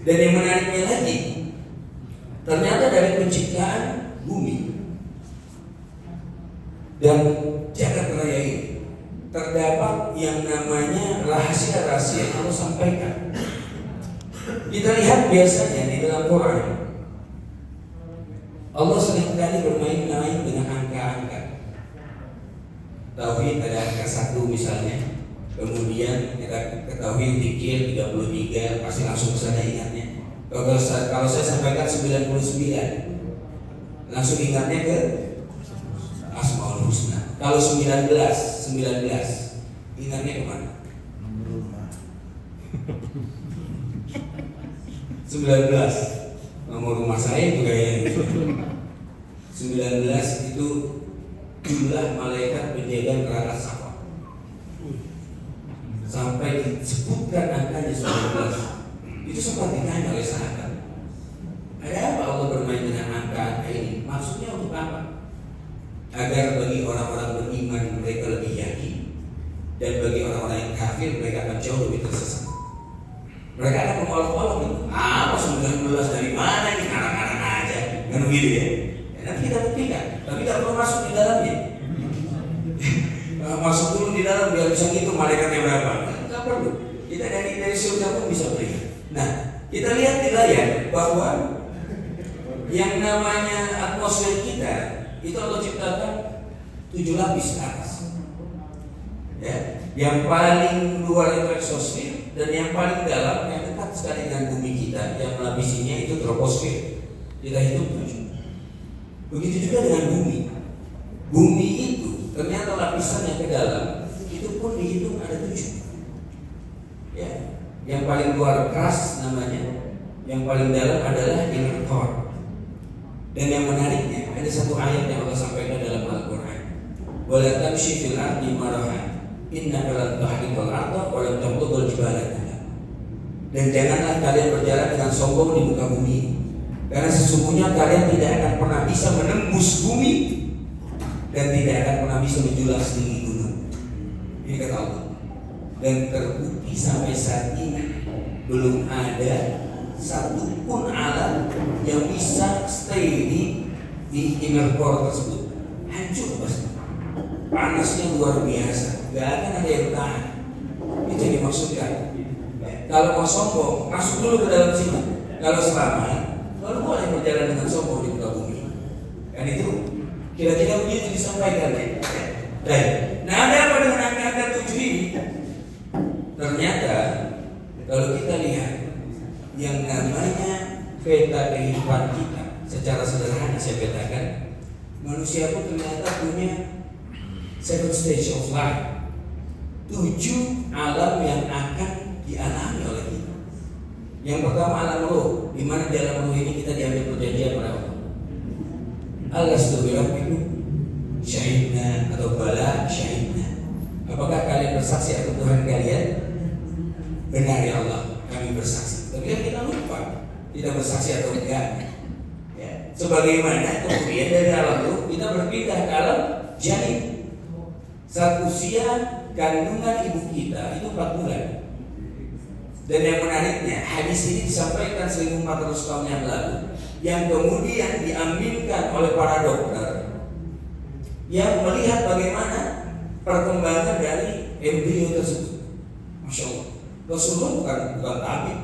Dan yang menariknya lagi, ternyata dari penciptaan bumi dan jagat raya ini terdapat yang namanya rahasia-rahasia yang Allah sampaikan. Kita lihat biasanya di dalam Quran, Allah seringkali bermain-main dengan angka-angka. Tauhid ada angka 1 misalnya, kemudian kita ketahui zikir 33, pasti langsung ke sana ingatnya. Kalau saya sampaikan 99, langsung ingatnya ke Asmaul Husna. Kalau 19 ingatnya kemana? 19 nomor rumah saya juga ya. 19 itu jumlah malaikat penjaga neraka Safar. Sampai disebutkan angkanya 19. Itu sempat ditanya oleh sahabat, ada apa Allah bermain dengan angka ini? Maksudnya untuk apa? Agar bagi orang-orang beriman mereka lebih yakin, dan bagi orang-orang yang kafir mereka akan jauh lebih tersesat. Mereka akan mengolok-olok itu. Apa 19 dari mana ini? Karang-karang aja. Kan begitu ya? Nanti kita buktikan. Tapi tidak perlu masuk di dalamnya. Masuk dulu di dalam biar bisa ngitung malaikatnya berapa. Tidak perlu. Kita dari surga pun bisa berikan. Nah, kita lihat di layar bahwa yang namanya atmosfer kita itu Allah ciptakan 7 lapis ke atas. Ya, yang paling luar itu eksosfer dan yang paling dalam yang dekat sekali dengan bumi kita yang melapisinya itu troposfer. Kita hitung 7. Begitu juga dengan bumi. Bumi itu ternyata lapisan yang ke dalam itu pun dihitung ada 7. Ya, yang paling luar keras namanya, yang paling dalam adalah inner core. Dan yang menariknya ada satu ayat yang Allah sampaikan dalam Al-Quran. Wala tamshi fil ardi marahan innaka lan tahriqal arda wa lan tablughal jibala. Dan janganlah kalian berjalan dengan sombong di muka bumi, karena sesungguhnya kalian tidak akan pernah bisa menembus bumi dan tidak akan pernah bisa menjulang setinggi gunung. Ini kata Allah. Dan terbukti sampai saat ini belum ada satu pun alat yang bisa stay di inner core tersebut. Hancur pasti. Panasnya luar biasa. Gak akan ada yang tahan. Itu yang dimaksudkan. Kalau mau sombong, masuk dulu ke dalam sini. Kalau selamat, lalu boleh berjalan dengan sombong di muka bumi. Kan itu kira-kira begitu disampaikan ya. Baik. Nah, ada apa dengan angka-angka 7 ini? Ternyata kalau kita lihat yang namanya peta kehidupan kita secara sederhana saya katakan, Manusia pun ternyata punya 7 stage of life, 7 alam yang akan dialami oleh kita. Yang pertama alam ruh, di mana di alam ruh ini kita diambil perjanjian oleh Allah. Alastu birabbikum syahidna atau bala syahidna. Apakah kalian bersaksi atau Tuhan kalian? Benar ya Allah, kami bersaksi. Tapi kan kita lupa kita bersaksi atau enggak. Ya. Sebagaimana kemudian dari alam ruh kita berpindah ke alam janin. Saat usia kandungan ibu kita itu 4 bulan. Dan yang menariknya, hadis ini disampaikan 1400 tahun yang lalu, yang kemudian diaminkan oleh para dokter yang melihat bagaimana perkembangan dari embrio tersebut. Masya Allah, Rasulullah bukan tabib,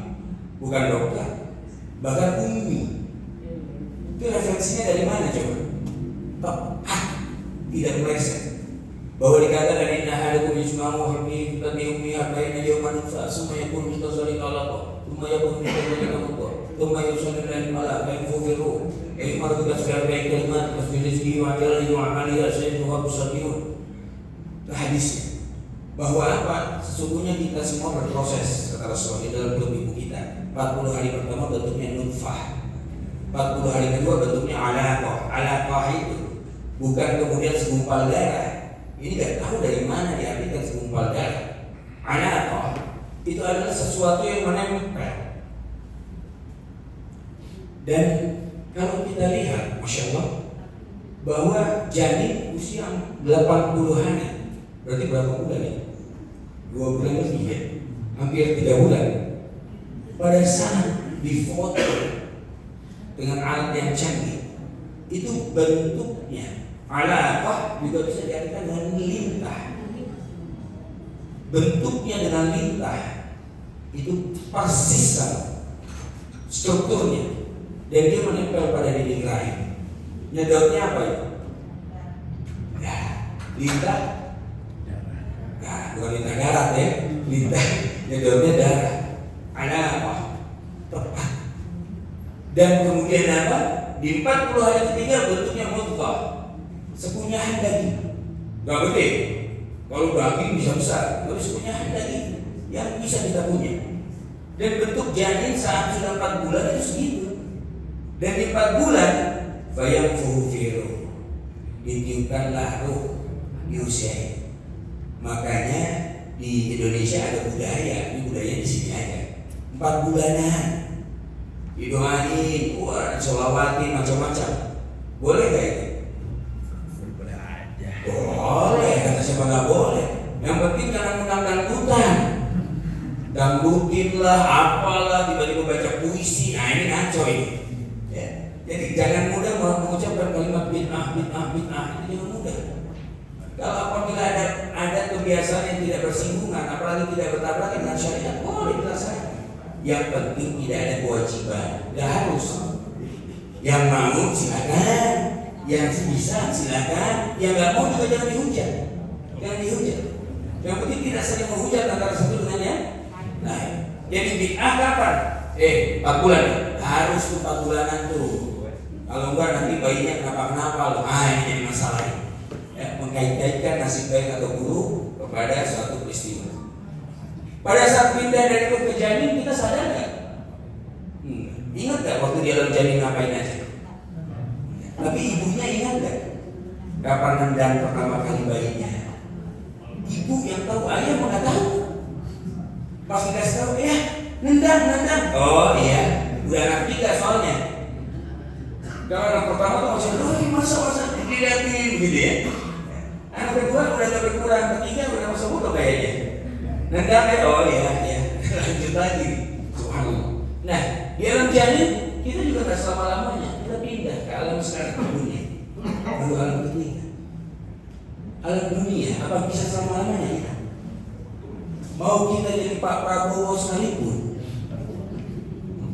bukan dokter, bahkan ummi. Itu referensinya dari mana coba? Tepat, tidak meleset. Bahwa dikatakan inna hadakum yusma'u harbi kita diumi harbaina yawman summa yakun mustazalika Allah summa yakun mustazalika Allah summa yusalli lillahi malak fainfufiru ilmar tugas baik kalimat tasbih wa jalali wa amaliya sayyidun wa busatiyun. Itu hadisnya. Bahwa apa? Sesungguhnya kita semua berproses kata Rasulullah di dalam perut ibu kita. 40 hari pertama bentuknya nutfah, 40 hari kedua bentuknya alaqah. Alaqah itu bukan kemudian segumpal darah. Ini gak tahu dari mana diartikan segumpal darah. Alaqah itu adalah sesuatu yang menempel. Dan kalau kita lihat, Masya Allah, bahwa janin usia 80 hari, berarti berapa bulan ya? 2 bulan lebih ya, hampir 3 bulan. Pada saat difoto dengan alat yang canggih, itu bentuknya alaqah juga bisa diartikan dengan lintah. Bentuknya dengan lintah itu persis sama strukturnya, dan dia menempel pada dinding rahim. Nyedotnya apa ya? Nah, lintah. Nah, bukan lintah darat ya, lintah. Nyedotnya darah. Alaqah tepat. Dan kemudian apa? Di 40 hari ketiga bentuknya mudghah. Sekunyahan daging, gak gede. Kalau daging bisa besar, tapi sekunyahan daging yang bisa kita punya. Dan bentuk janin saat sudah 4 bulan itu segitu. Dan di 4 bulan, fayanfuhu fihi, ditiupkanlah ruh di usia. Makanya di Indonesia ada budaya, ini budaya di sini aja. 4 bulanan didoain, sholawati macam-macam. Boleh gak itu? Boleh, kata siapa nggak boleh. Yang penting jangan undang dangdutan, dangdutin lah, apalah, tiba-tiba baca puisi. Nah ini ngaco ini. Ya. Jadi jangan mudah mengucapkan kalimat bid'ah. Itu jangan mudah. Kalau apabila ada kebiasaan yang tidak bersinggungan, apalagi tidak bertabrakan dengan syariat, boleh dilaksanakan. Yang penting tidak ada kewajiban, nggak harus. Yang mau silakan. Yang bisa silakan, yang nggak mau juga jangan dihujat. Yang penting tidak saling menghujat antara satu dengan yang lain. Jadi bid'ah kapan? 4 bulan. Harus tuh 4 bulanan tuh. Kalau enggak nanti bayinya kenapa loh. Ini masalah ini. Ya, mengkait-kaitkan nasib baik atau buruk kepada suatu peristiwa. Pada saat pindah dari ruh ke janin kita sadar nggak? Ingat nggak waktu di dalam janin ngapain aja? Tapi ibunya ingat gak? Kapan nendang pertama kali bayinya? Ibu yang tahu, ayah mana tahu? Pas dikasih tahu, nendang. Oh iya, udah anak 3 soalnya. Kalau anak pertama tuh masih, masa dilihatin gitu ya. Anak kedua udah agak berkurang, ketiga udah masa bodoh kayaknya. Nendang ya, oh iya. Lanjut lagi. Subhanallah. Nah, di alam janin kita juga gak selama-lamanya. Kita pindah ke alam sekarang dunia. Lalu alam ketiga. Alam dunia, apa bisa selama-lamanya ya? Mau kita jadi Pak Prabowo sekalipun,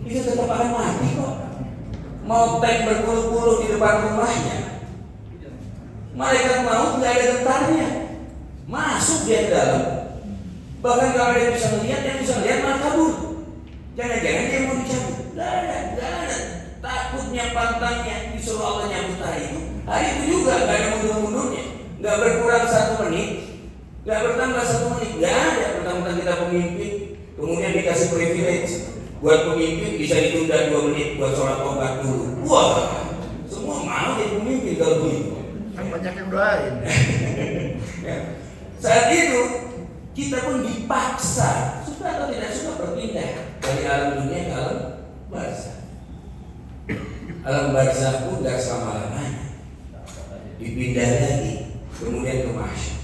itu tetap akan mati kok. Mau tank berpuluh-puluh di depan rumahnya, malaikat maut nggak ada gentarnya, masuk dia ke dalam. Bahkan kalau dia bisa melihat malah kabur. Jangan-jangan dia mau dicabut. Gak ada. Takutnya pantangnya disuruh Allah nyabut hari itu. Hari itu juga nggak ada mundur-mundurnya, nggak berkurang 1 menit, nggak bertambah 1 menit, nggak ada. Pertama-tama kita pemimpin, kemudian dikasih privilege buat pemimpin bisa ditunda 2 menit buat sholat tobat dulu. Wah, semua mau jadi pemimpin kalau begitu. Kan banyak yang doain. Ya. Saat itu kita pun dipaksa, suka atau tidak suka, berpindah dari alam dunia ke alam barzakh. Alam barzakh pun gak selama-lamanya, dipindah lagi, kemudian ke mahsyar.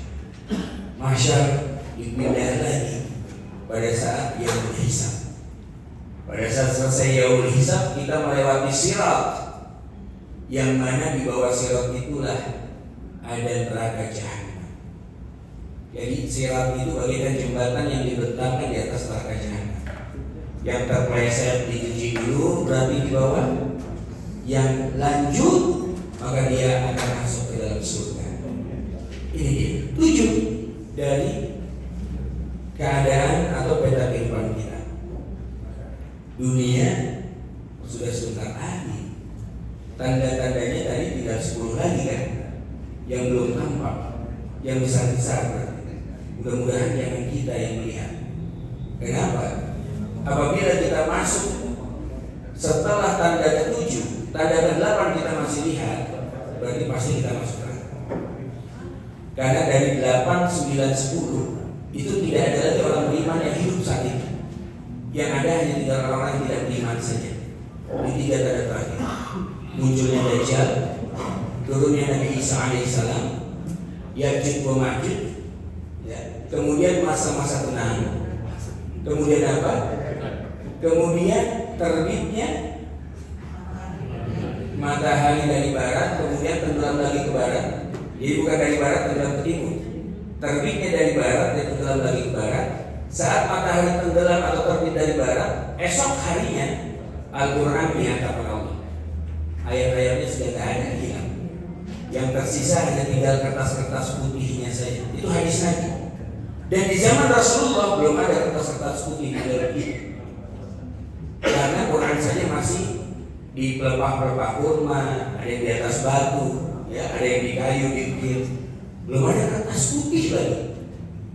Mahsyar dipindah lagi pada saat yaumul hisab. Pada saat selesai yaumul hisab, kita melewati sirat, yang mana di bawah sirat itulah ada neraka jahanam. Jadi sirat itu bagaikan jembatan yang dibentangkan di atas neraka jahanam. Yang terpeleset dicuci dulu berarti di bawah. Yang lanjut maka dia akan masuk ke dalam surga. Ini dia 7 dari keadaan atau peta kehidupan kita. Dunia sudah sebentar lagi. Tanda-tandanya tadi tinggal 10 lagi kan, yang belum tampak, yang besar-besar. Mudah-mudahan jangan kita yang melihat. Kenapa? Apabila kita masuk setelah tanda ke-7, tanda ke-8 kita masih lihat, berarti pasti kita masuk neraka. Karena dari 8, 9, 10 itu tidak ada lagi orang beriman yang hidup saat itu. Yang ada hanya 3 orang yang tidak beriman saja. Di 3 tanda terakhir, munculnya Dajjal, turunnya Nabi Isa alaihissalam, Ya'juj wa Ma'juj, ya. Kemudian masa-masa tenang. Kemudian apa? Kemudian terbitnya matahari dari barat, kemudian tenggelam lagi ke barat. Jadi bukan dari barat tenggelam ke timur. Terbitnya dari barat dan tenggelam lagi ke barat. Saat matahari tenggelam atau terbit dari barat, esok harinya Al-Quran dihantar oleh Allah. Ayat-ayatnya sudah tidak ada, hilang. Yang tersisa hanya tinggal kertas-kertas putihnya saja. Itu hadis Nabi. Dan di zaman Rasulullah belum ada kertas-kertas putih di dalam itu. Karena Quran saja masih di pelepah-pelepah kurma, ada yang di atas batu, ya, ada yang di kayu, di ukir. Belum ada kertas putih lagi.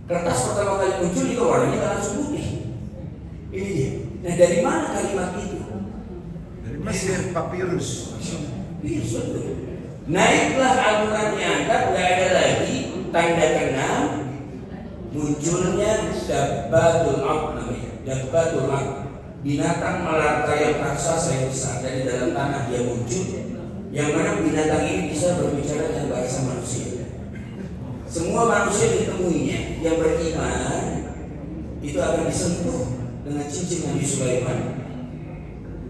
Kertas pertama kali muncul itu warnanya langsung putih. Ini dia. Nah, dari mana kalimat itu? Dari Mesir, papirus. Papirus, betul. Naiklah Al-Quran diangkat, nggak ada lagi tanda ke-6 munculnya Dabbatul Ard namanya. Dabbatul Ard, binatang melata yang raksasa yang besar dari dalam tanah dia muncul, yang mana binatang ini bisa berbicara dengan bahasa manusia. Semua manusia ditemuinya yang beriman itu akan disentuh dengan cincin Nabi Sulaiman,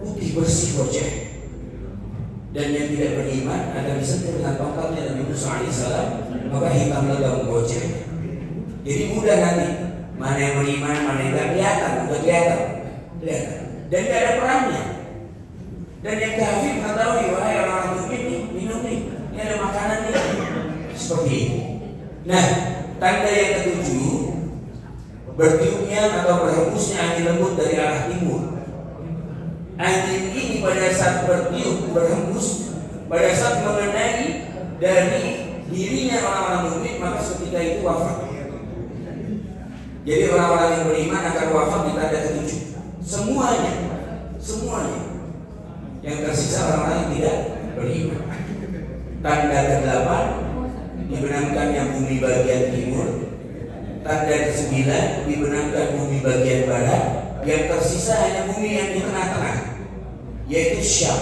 putih bersih wajah. Dan yang tidak beriman akan disentuh dengan tongkatnya Nabi Musa alaihissalam, maka hitam legam wajahnya. Jadi mudah nanti mana yang beriman, mana yang tidak kelihatan, udah kelihatan. Dan tidak ada perangnya. Dan yang kafir mengetahui, wahai orang-orang mukmin nih, minum nih, ini ada makanan nih, seperti ini. Nah, tanda yang ke-7, bertiupnya atau berhembusnya angin lembut dari arah timur. Angin ini pada saat bertiup, berhembus, pada saat mengenai dari dirinya orang-orang mukmin, maka ketika itu wafat. Jadi orang-orang yang beriman akan wafat di tanda ke-7. Semuanya. Yang tersisa orang-orang yang tidak beriman. Tanda ke-8, dibenamkannya bumi bagian timur. Tanda ke-9, dibenamkan bumi bagian barat. Yang tersisa hanya bumi yang di tengah-tengah, yaitu Syam.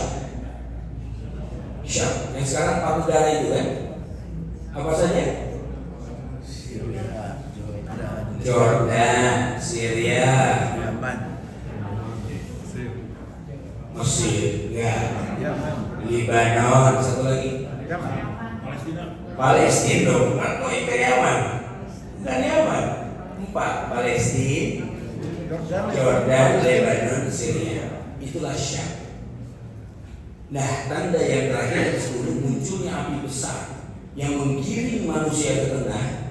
Yang sekarang payudara itu kan. Apa saja? Jordan, Syria, Yaman, Mesir, ya, Yaman, Lebanon, satu lagi, Yaman, Palestina, bukan kok itu Yaman, bukan Yaman. 4, Palestina, Jordan, Lebanon, Syria, itulah Syam. Nah, tanda yang terakhir ke-10, munculnya api besar yang menggiring manusia ke tengah.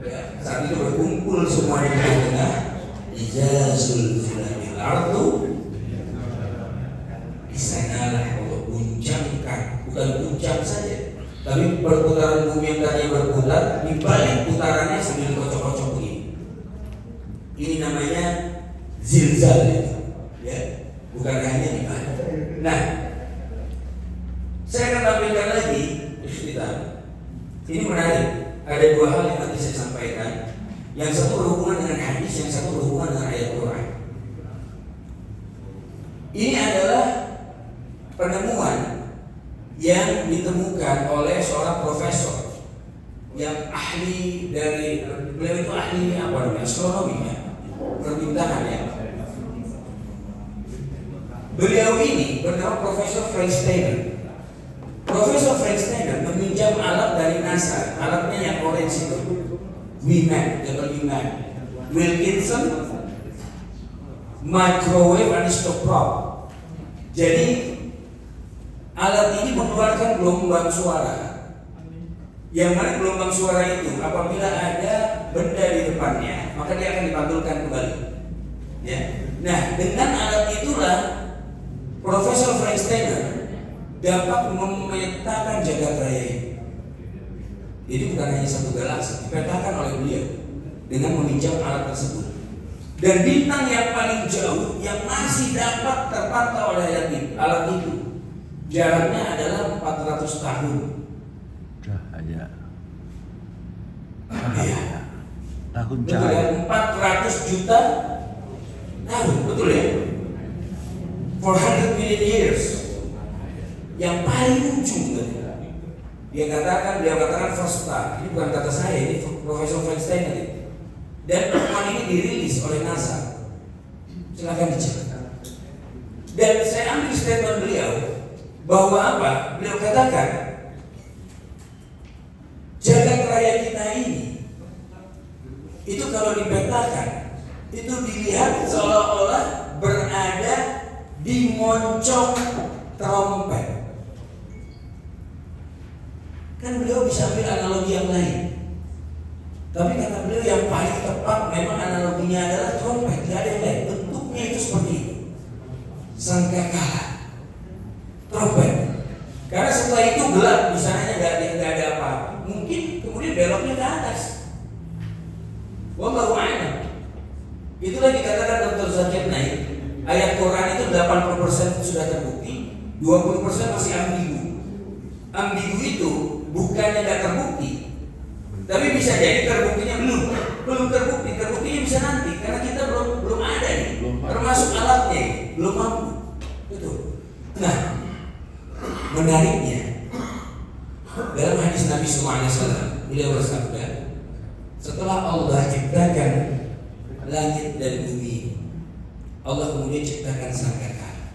Ya, saat itu berkumpul semuanya di tengah. Iza zulzilatil ardu, di sanalah Allah guncangkan, bukan guncang saja, rodanya berputar, di balik putarannya sambil kocok-kocok begini. Ini namanya zilzal itu, ya, bukan hanya di balik. Nah, saya akan tampilkan lagi cerita. Ini menarik. Ada dua hal yang nanti saya sampaikan. Yang satu berhubungan dengan hadis, yang satu berhubungan dengan ayat Quran. Ini adalah penemuan yang ditemukan oleh seorang profesor yang ahli dari, beliau itu ahli apa namanya, astronomi ya, perbintangan ya. Beliau ini bernama Profesor Frank Steiner. Profesor Frank Steiner meminjam alat dari NASA, alatnya yang orange itu, WMAP, Wilkinson Microwave Anisotropy. Jadi alat ini mengeluarkan gelombang suara, yang mana gelombang suara itu apabila ada benda di depannya maka dia akan dipantulkan kembali. Ya. Nah, dengan alat itulah Profesor Frank Steiner dapat memetakan jagat raya ini. Jadi bukan hanya satu galaksi, dipetakan oleh beliau dengan meminjam alat tersebut. Dan bintang yang paling jauh yang masih dapat terpantau oleh alat itu jaraknya adalah 400 tahun. Cahaya. Iya. Tahun Betul ya, cahaya. 400 juta tahun, betul ya? 400 million years. Yang paling ujung kan? Beliau katakan first star. Ini bukan kata saya, ini Profesor Frank Steiner. Dan penemuan ini dirilis oleh NASA. Silakan dicek. Dan saya ambil statement beliau bahwa apa? Beliau katakan jagat raya kita ini itu kalau dipetakan itu dilihat seolah-olah berada di moncong trompet. Kan beliau bisa ambil analogi yang lain, tapi kata beliau yang paling tepat memang analoginya adalah trompet. Tidak ada yang lain. Bentuknya itu seperti itu, sangkakala trompet. Karena setelah itu gelap, di sananya nggak ada apa-apa. Mungkin kemudian beloknya ke atas. Wallahu a'lam. Itulah dikatakan Dr. Zakir Naik. Ayat Quran itu 80% sudah terbukti, 20% masih ambigu. Ambigu itu bukannya nggak terbukti, tapi bisa jadi terbuktinya belum terbukti. Terbuktinya bisa nanti karena kita belum ada nih, termasuk alatnya belum mampu. Betul. Nah, menariknya dalam hadis Nabi SAW beliau bersabda, setelah Allah ciptakan langit dan bumi, Allah kemudian ciptakan sangkakala.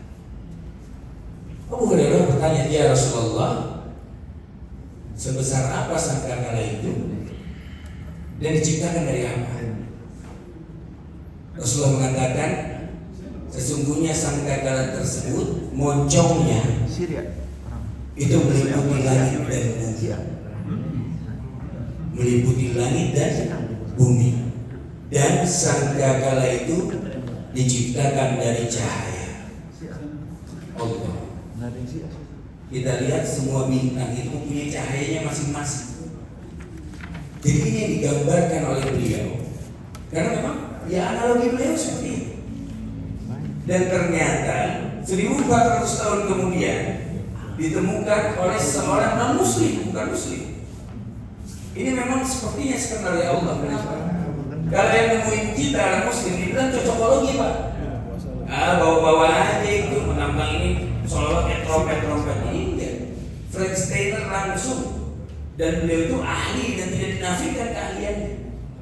Abu Hurairah bertanya, ya Rasulullah, sebesar apa sangkakala itu dan diciptakan dari apa? Rasulullah mengatakan, sesungguhnya sangkakala tersebut moncongnya itu meliputi langit dan bumi, meliputi langit dan bumi, dan sangkakala itu diciptakan dari cahaya Allah. Kita lihat semua bintang itu mempunyai cahayanya masing-masing. Jadi ini yang digambarkan oleh beliau, karena memang ya analogi beliau seperti itu. Dan ternyata 1400 tahun kemudian ditemukan oleh seorang non-muslim, bukan muslim. Ini memang sepertinya skenario Allah. Kenapa? Kalau yang nemuin kita orang muslim dibilang cocokologi, Pak. Bawa-bawa aja itu, menambang ini seolah kayak trompet-trompet ini. Frank Steiner langsung, dan beliau itu ahli dan tidak dinafikan keahliannya.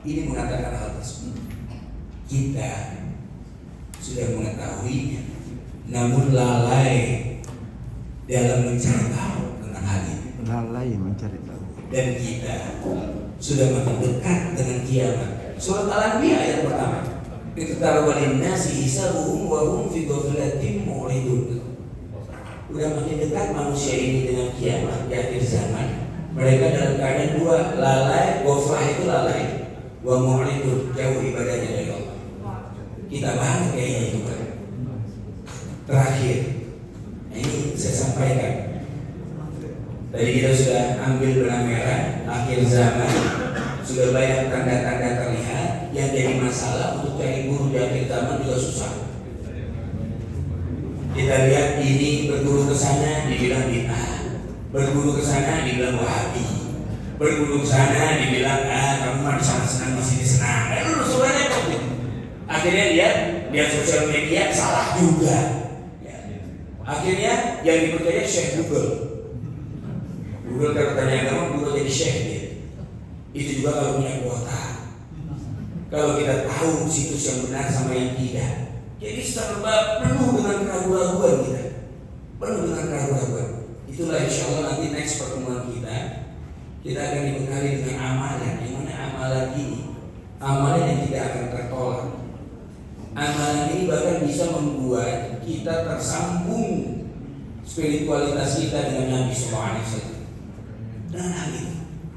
Ini mengatakan hal tersebut. Kita sudah mengetahuinya, namun lalai dalam mencari tahu tentang hal ini. Lalai mencari tahu. Dan kita sudah makin dekat dengan kiamat. Surat Al-Anbiya ayat pertama. Iqtaraba lin-nasi hisabuhum wa hum fi ghaflatin mu'ridun. Udah makin dekat manusia ini dengan kiamat di akhir zaman. Mereka dalam keadaan dua, lalai, ghaflah itu lalai, wa mu'ridun, jauh ibadahnya dari Allah. Kita banget kayaknya itu, Pak. Terakhir, ini saya sampaikan. Tadi kita sudah ambil benang merah akhir zaman sudah banyak tanda-tanda terlihat. Yang jadi masalah untuk cari guru di akhir zaman juga susah. Kita lihat ini berguru ke sana dibilang bid'ah, berguru ke sana dibilang wahabi, berguru ke sana dibilang kamu mah di sana senang, di sini senang. Sebenarnya kok. Akhirnya lihat sosial media salah juga. Ya. Akhirnya yang dipercaya Syekh Google. Google kalau tanya agama, Google jadi Syekh dia. Itu juga kalau punya kuota. Kalau kita tahu situs yang benar sama yang tidak. Jadi serba penuh dengan keraguan-keraguan kita. Penuh dengan keraguan-keraguan. Itulah insya Allah nanti next pertemuan kita akan dibekali dengan amalan. Yang mana amalan ini? Amalan yang tidak akan tertolak. Amalan ini bahkan bisa membuat kita tersambung spiritualitas kita dengan Nabi SAW.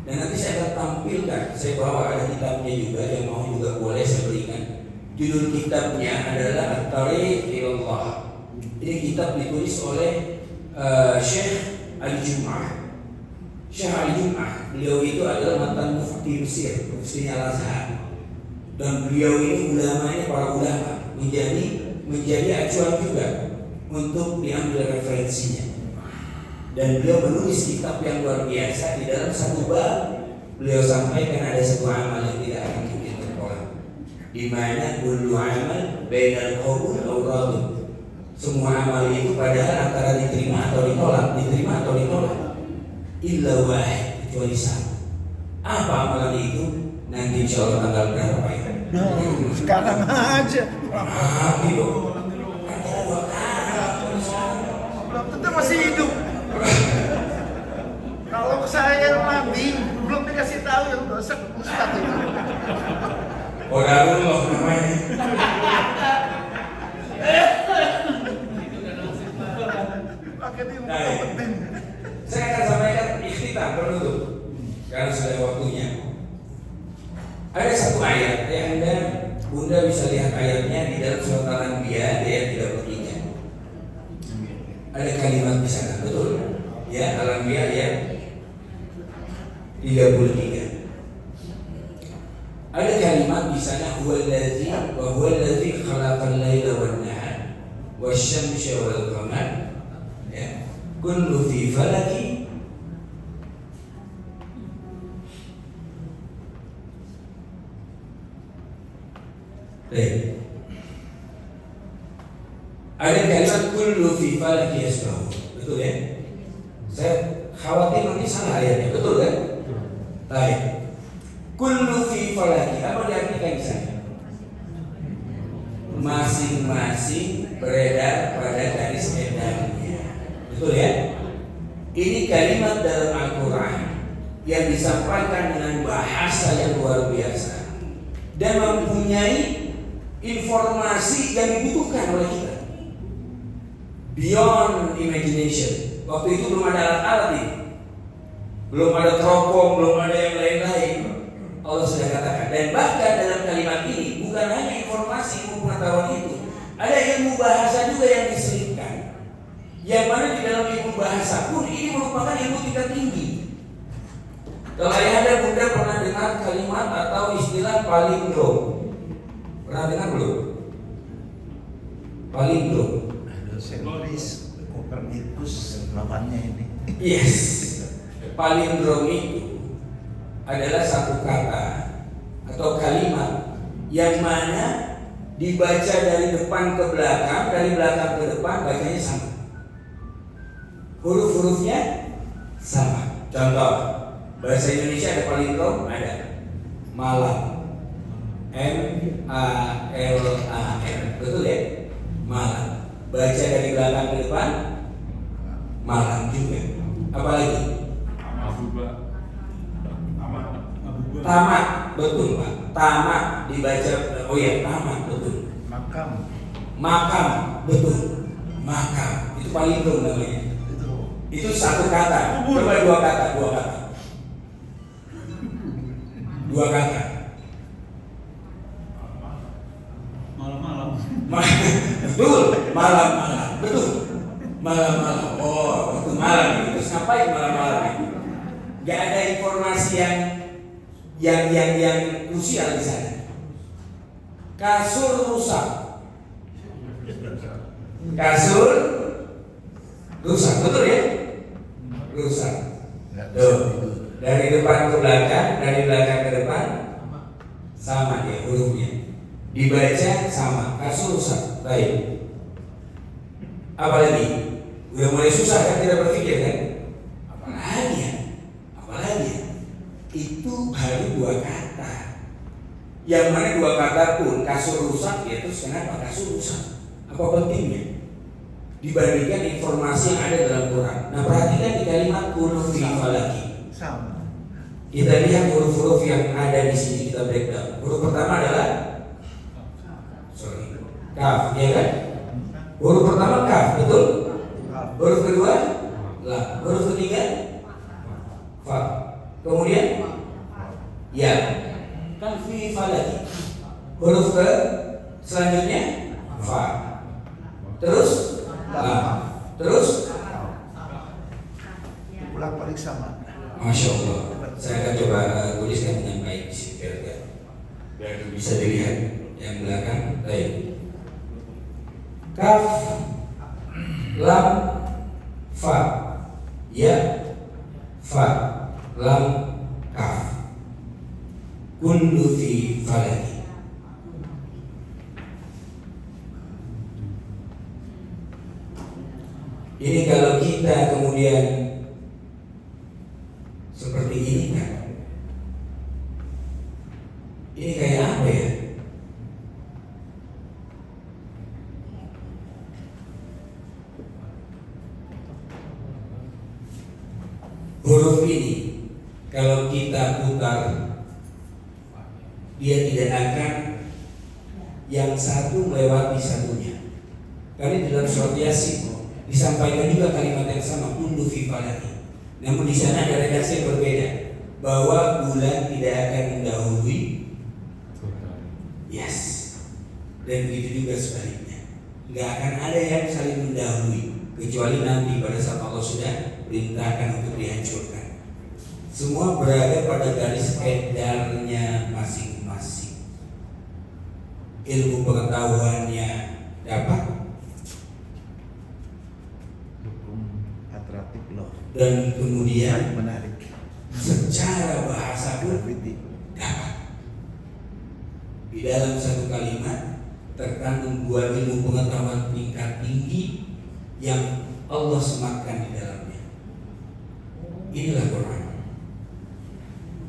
Dan nanti saya akan tampilkan. Saya bawa ada kitabnya juga, yang mau juga boleh saya berikan. Judul kitabnya adalah At-Tariq Ilallah. Ini kitab ditulis oleh Syekh Al-Jum'ah. Syekh Al-Jum'ah, beliau itu adalah mantan mufti Mesir, muftinya Al-Azhar. Dan beliau ini ulamanya para ulama, menjadi acuan juga untuk diambil referensinya. Dan beliau menulis kitab yang luar biasa. Di dalam satu bab beliau sampaikan ada satu amal yang tidak akan mungkin tertolak, di mana kullu amal bainal qabul aw radud. Semua amal itu padahal antara diterima atau ditolak, diterima atau ditolak. Illa wahid, kecuali satu. Apa amalan itu? Nanti insya Allah tanggal berapa Pak? Sekarang aja. Tapi dong. Belum tentu masih hidup. Kalau saya mati, belum dikasih tahu yang dosa Ustaz itu. Qadarullah namanya. Pakai di Nah, penting. saya akan sampaikan ikhtitam penutup karena sudah waktunya. Ada satu ayat yang Bunda bisa lihat ayatnya di dalam surat Al-Anbiya ayat 33. Ada kalimat di sana, betul? Ya, Al-Anbiya ayat 33. Ada kalimat di sana huwallazi wa huwallazi khalaqal laila wan nahar wasyamsa wal qamar. Ya. Kullu fi falaki ada kalimat kullu fi falaki yasbahu. Betul ya? Saya khawatir nanti salah ayatnya, betul kan? Baik. Kullu fi falaki, apa diartikan di sana? Masing-masing beredar pada garis edarnya. Betul ya? Ini kalimat dalam Al-Quran yang disampaikan dengan bahasa yang luar biasa dan mempunyai informasi yang dibutuhkan oleh kita beyond imagination. Waktu itu belum ada alat-alat ini, belum ada teropong, belum ada yang lain-lain. Allah sudah katakan. Dan bahkan dalam kalimat ini bukan hanya informasi ilmu pengetahuan itu, ada ilmu bahasa juga yang diselipkan, yang mana di dalam ilmu bahasa pun ini merupakan ilmu tingkat tinggi. Kalau ada Bunda pernah dengar kalimat atau istilah palindrom? Pernah dengar belum? Palindrom. Sentris Kopernikus lawannya ini. Yes. Palindrom itu adalah satu kata atau kalimat yang mana dibaca dari depan ke belakang, dari belakang ke depan bacanya sama. Huruf-hurufnya sama. Contoh, bahasa Indonesia ada palindrom, ada malam. M-A-L-A-M. Betul ya? Malam. Baca dari belakang ke depan malam juga. Apalagi? Tamat, betul Pak. Tamat dibaca, oh ya tamat, betul. Makam, betul. Makam, itu palindrom namanya. Itu satu kata. Coba dua kata. Dua kata. Malam-malam. Betul, malam-malam. Betul. Malam-malam. Oh, itu malam. Terus ngapain malam-malam itu? nggak ada informasi yang krusial di sana. Kasur rusak, betul ya? Rusak. Tuh, dari depan ke belakang, dari belakang ke depan, sama ya hurufnya. Dibaca sama, kasur rusak. Baik. Apalagi? Udah mulai susah kan kita berpikir kan? Apalagi? Itu baru 2 kata. Yang mana 2 kata pun kasur rusak, ya terus kenapa kasur rusak? Apa pentingnya? Dibandingkan informasi yang ada dalam Quran. Nah, perhatikan di kalimat huruf falaki. Sama. Kita lihat huruf-huruf yang ada di sini, kita breakdown. Huruf pertama adalah kaf, ya kan? Huruf pertama kaf, betul? Huruf kedua la, huruf ketiga fa. Kemudian ya, kan fi falaki. Huruf ke selanjutnya fa. Terus la. Terus Ulang balik sama. Masya Allah. Saya akan coba tuliskan dengan baik di sini biar bisa dilihat yang belakang. Baik. Kaf, lam, fa, ya, fa, lam, kaf. Kullu fi falaki. Ini kalau kita kemudian seperti ini kan, ini kayak apa ya? Huruf ini kalau kita putar, dia tidak akan yang satu melewati satunya. Karena di dalam surat Yasin disampaikan juga kalimat yang sama, kullu fi falaki. Namun di sana ada redaksi yang berbeda, bahwa bulan tidak akan mendahului. Yes. Dan begitu juga sebaliknya. Nggak akan ada yang saling mendahului, kecuali nanti pada saat Allah sudah perintahkan untuk dihancurkan. Semua berada pada garis edarnya masing-masing. Ilmu pengetahuannya dapat, dan kemudian menarik. Secara bahasa pun dapat. Di dalam satu kalimat terkandung 2 ilmu pengetahuan tingkat tinggi yang Allah sematkan di dalamnya. Inilah Quran.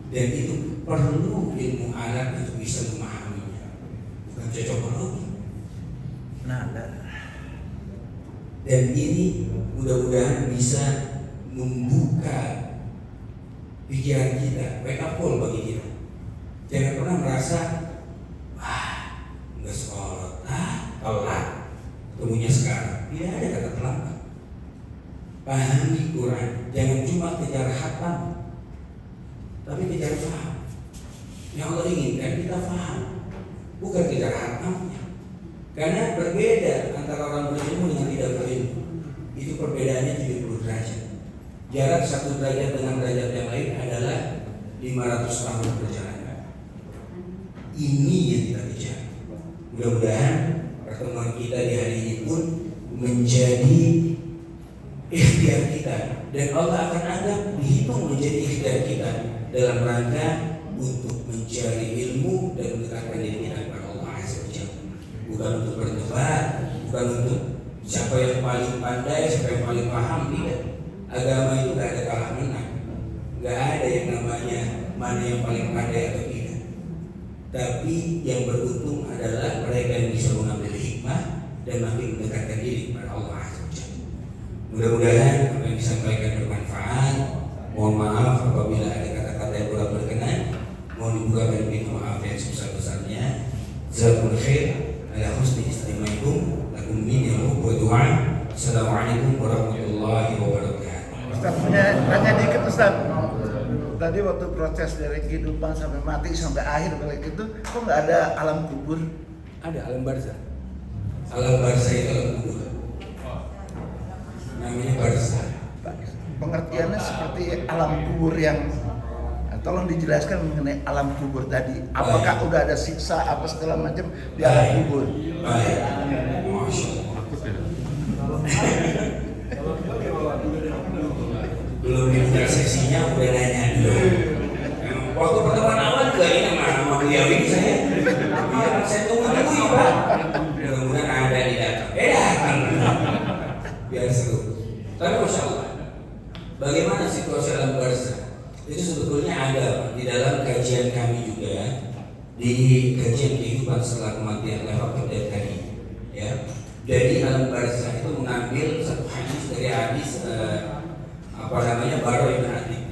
Dan itu perlu ilmu alat untuk bisa memahaminya, bukan cocokologi. Nada. Dan ini mudah-mudahan bisa membuka pikiran kita, wake up call bagi kita. Jangan pernah merasa nggak sekolah, telat, ketemunya sekarang. Tidak ada kata terlambat. Pahami Quran, jangan cuma kejar hatam, tapi kejar paham. Yang Allah inginkan kita paham, bukan kejar hatamnya. Karena berbeda antara orang berilmu dengan tidak berilmu. Itu perbedaannya 70 derajat. Jarak 1 derajat dengan derajat yang lain adalah 500 tahun perjalanan. Ini yang kita kejar. Mudah-mudahan pertemuan kita di hari ini pun menjadi ikhtiar kita, dan Allah akan anggap dihitung menjadi ikhtiar kita dalam rangka untuk mencari ilmu dan mendekatkan diri kita kepada Allah Azza wa Jalla. Bukan untuk berdebat, bukan untuk siapa yang paling pandai, siapa yang paling paham. Tidak. Agama itu gak ada kalah menang. Gak ada yang namanya mana yang paling pandai atau tidak. Tapi yang beruntung adalah mereka yang bisa mengambil hikmah dan makin mendekatkan diri kepada Allah Azza wa Jalla. Mudah-mudahan apa yang disampaikan bermanfaat. Mohon maaf apabila ada kata-kata yang kurang berkenan. Mohon dibukakan pintu maaf yang sebesar-besarnya. Jazakumullahu khair ala husni istimaikum. Lakum minni wa du'a. Assalamualaikum warahmatullahi wabarakatuh. Ustaz tanya dikit Ustaz. Tadi waktu proses dari kehidupan sampai mati sampai akhir balik itu, kok nggak ada alam kubur? Ada alam barzah. Alam barzah itu alam kubur. Namanya barzah. pengertiannya seperti alam kubur yang tolong dijelaskan mengenai alam kubur tadi. Apakah udah ada siksa apa segala macam di alam kubur? Baik. Masya Allah. Belum dibuka sesinya udah nanya dulu. Waktu pertemuan awal juga ini sama beliau ini saya tunggu ya Pak. Mudah-mudahan ada di datang. Datang. Biar seru. Tapi Masya Allah, bagaimana situasi alam barzakh? Itu sebetulnya ada Pak, di dalam kajian kami juga ya, di kajian kehidupan setelah kematian lewat tadi ya. Jadi alam barzakh itu mengambil satu hadis dari hadis Bara bin Azib,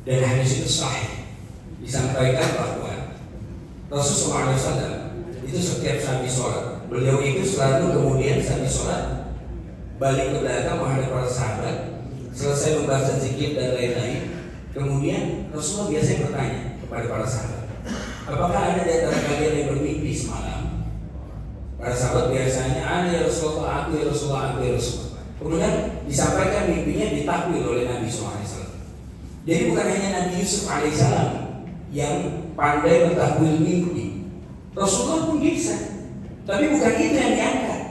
dan hadis itu sahih, disampaikan bahwa Rasulullah SAW itu setiap habis sholat, beliau itu selalu kemudian habis sholat balik ke belakang menghadap para sahabat, selesai membaca zikir dan lain-lain. Kemudian Rasulullah biasanya bertanya kepada para sahabat, apakah ada di antara kalian yang bermimpi semalam? Para sahabat biasanya, ada ya Rasulullah, aku ya Rasulullah, aku ya Rasulullah. Kemudian disampaikan mimpinya ditakwil oleh Nabi SAW. Jadi bukan hanya Nabi Yusuf AS yang pandai mentakwil mimpi, Rasulullah pun bisa. Tapi bukan itu yang diangkat.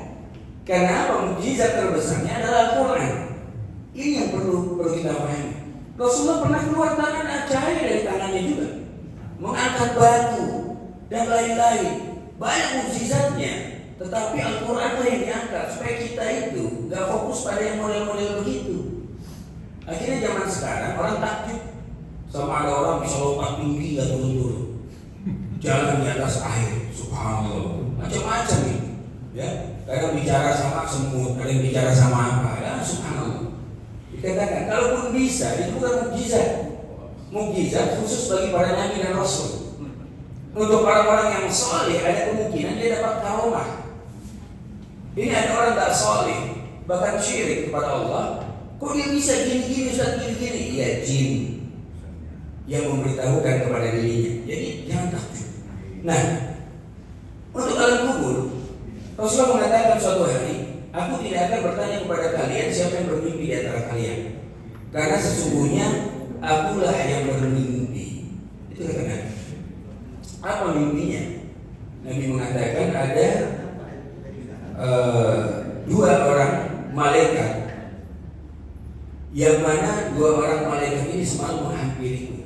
Karena apa? Mukjizat terbesarnya adalah Al-Quran. Ini yang perlu kita pahami. Rasulullah pernah keluar tangan cahaya dari tangannya juga, mengangkat batu dan lain-lain. Banyak mukjizatnya. Tetapi Al-Quran itu yang diangkat supaya kita itu gak fokus pada yang model-model begitu. Akhirnya zaman sekarang orang takjub sama ada orang bisa lompat tinggi gak turun-turun, jalan di atas air, subhanallah, macam-macam itu ya. Kadang bicara sama semut, kadang bicara sama apa, ya subhanallah. Dikatakan kalaupun bisa, itu bukan mukjizat. Mukjizat khusus bagi para nabi dan rasul. Untuk orang-orang yang soleh ada kemungkinan dia dapat karomah. Ini ada orang tak soleh, bahkan syirik kepada Allah. Kok dia bisa gini-gini, Ustaz, gini-gini? Ya jin yang memberitahukan kepada dirinya. Jadi jangan takjub. Nah, untuk alam kubur, Rasulullah mengatakan suatu hari, aku tidak akan bertanya kepada kalian siapa yang bermimpi di antara kalian, karena sesungguhnya akulah yang bermimpi. Itu kata Nabi. Apa mimpinya? Nabi mengatakan ada dua orang malaikat, yang mana dua orang malaikat ini selalu menghampiriku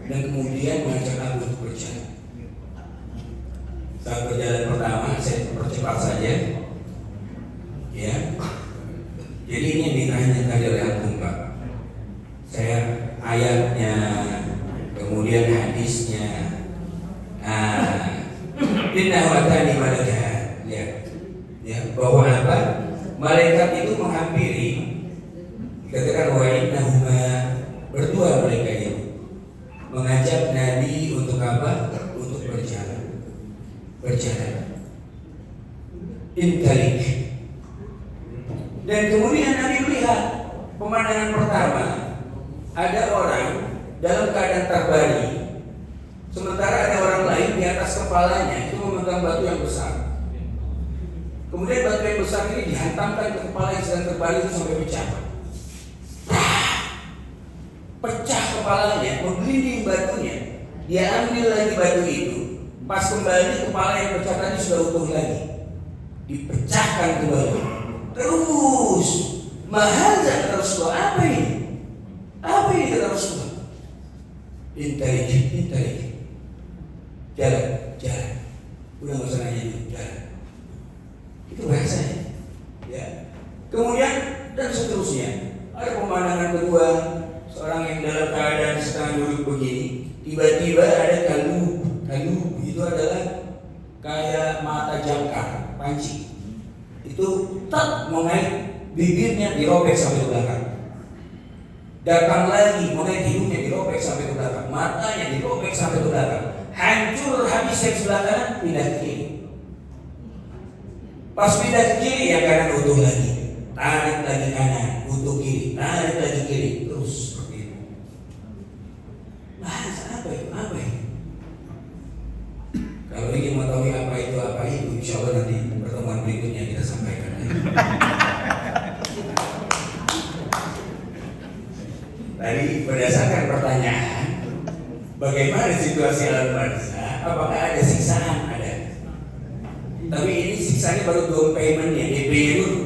dan kemudian mengajak aku untuk berjalan. Saat berjalan pertama, saya percepat saja ya. Jadi ini yang ditanya tadi oleh Antum Pak, saya ayatnya, kemudian hadisnya. Inna watani malaikat, ya, bahwa apa? Malaikat itu menghampiri, dikatakan wa innahuma, berdua mereka itu mengajak Nabi untuk apa? Untuk berjalan. Intalik. Dan kemudian Nabi melihat pemandangan pertama, ada orang dalam keadaan terbaring, sementara ada orang lain di atas kepalanya itu memegang batu yang besar. Kemudian batu yang besar ini dihantamkan ke kepala yang sedang terbaring itu sampai pecah. Pecah kepalanya, menggelinding batunya. Dia ambil lagi batu itu. Pas kembali kepala yang pecah tadi sudah utuh lagi. Dipecahkan kembali. Terus mahaza kata Rasulullah, apa ini? Apa ini kata Rasulullah? Intelijen. Jalan. Udah nggak usah nanya dulu, jalan. Itu bahasanya. Ya. Kemudian dan seterusnya. Ada pemandangan kedua, seorang yang dalam keadaan sedang duduk begini, tiba-tiba ada kalub itu adalah kayak mata jangkar, panci. Itu tak mengait bibirnya dirobek sampai ke belakang. Datang lagi mengait hidungnya dirobek sampai ke belakang, matanya dirobek sampai ke belakang. Hancur habis yang sebelah kanan, pindah ke kiri. Pas pindah ke kiri yang kanan utuh lagi. Tarik lagi kanan, utuh kiri, tarik lagi kiri, terus seperti itu. Bahasa apa itu? Kalau ingin mengetahui apa itu, insya Allah nanti pertemuan berikutnya kita sampaikan. bagaimana situasi alam barzah? Apakah ada siksaan? Ada. Tapi ini siksanya baru down payment-nya, DP-nya dulu.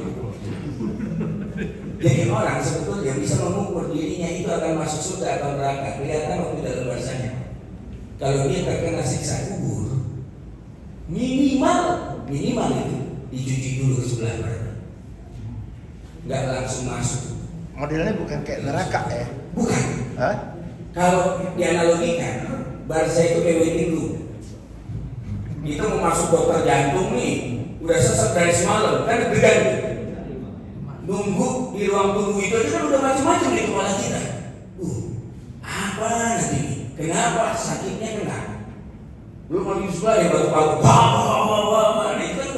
Jadi orang sebetulnya bisa mengukur dirinya itu akan masuk surga atau neraka kelihatan waktu dalam barzahnya. Kalau dia terkena siksa kubur, minimal itu dicuci dulu sebelah badan, nggak langsung masuk. Modelnya bukan kayak neraka ya? Bukan. Hah? Kalau dianalogikan, barzah itu kayak waiting room. Itu mau masuk dokter jantung nih, udah sesek dari semalam, kan deg-degan. Nunggu di ruang tunggu itu aja kan udah macam-macam di kepala kita. Apa nanti ini? Kenapa? Sakitnya kena. Belum lagi sebelah yang baru-baru. Nah itu kan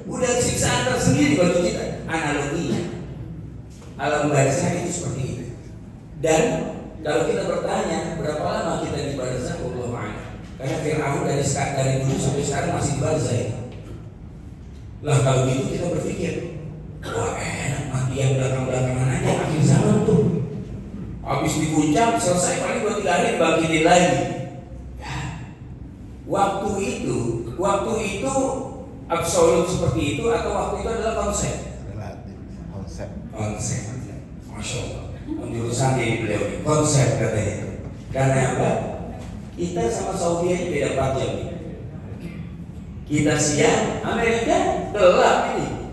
udah siksaan tersendiri bagi kita. Analoginya, alam barzah itu seperti itu. Dan kalau kita bertanya berapa lama kita di barzah, Allah a'lam. Karena Fir'aun dari dulu sampai sekarang masih di barzah ya. Lah kalau gitu kita berpikir, wah enak mati yang belakang-belakangan aja akhir zaman tuh. Habis diguncang selesai paling 2-3 hari dibangkitin lagi. Ya. Waktu itu absolut seperti itu atau waktu itu adalah konsep? Relatif Konsep. Masya Allah. Jurusan ini beliau ini konsep katanya. Karena apa? Kita sama Saudi aja beda 4 jam. Kita siang, Amerika gelap ini.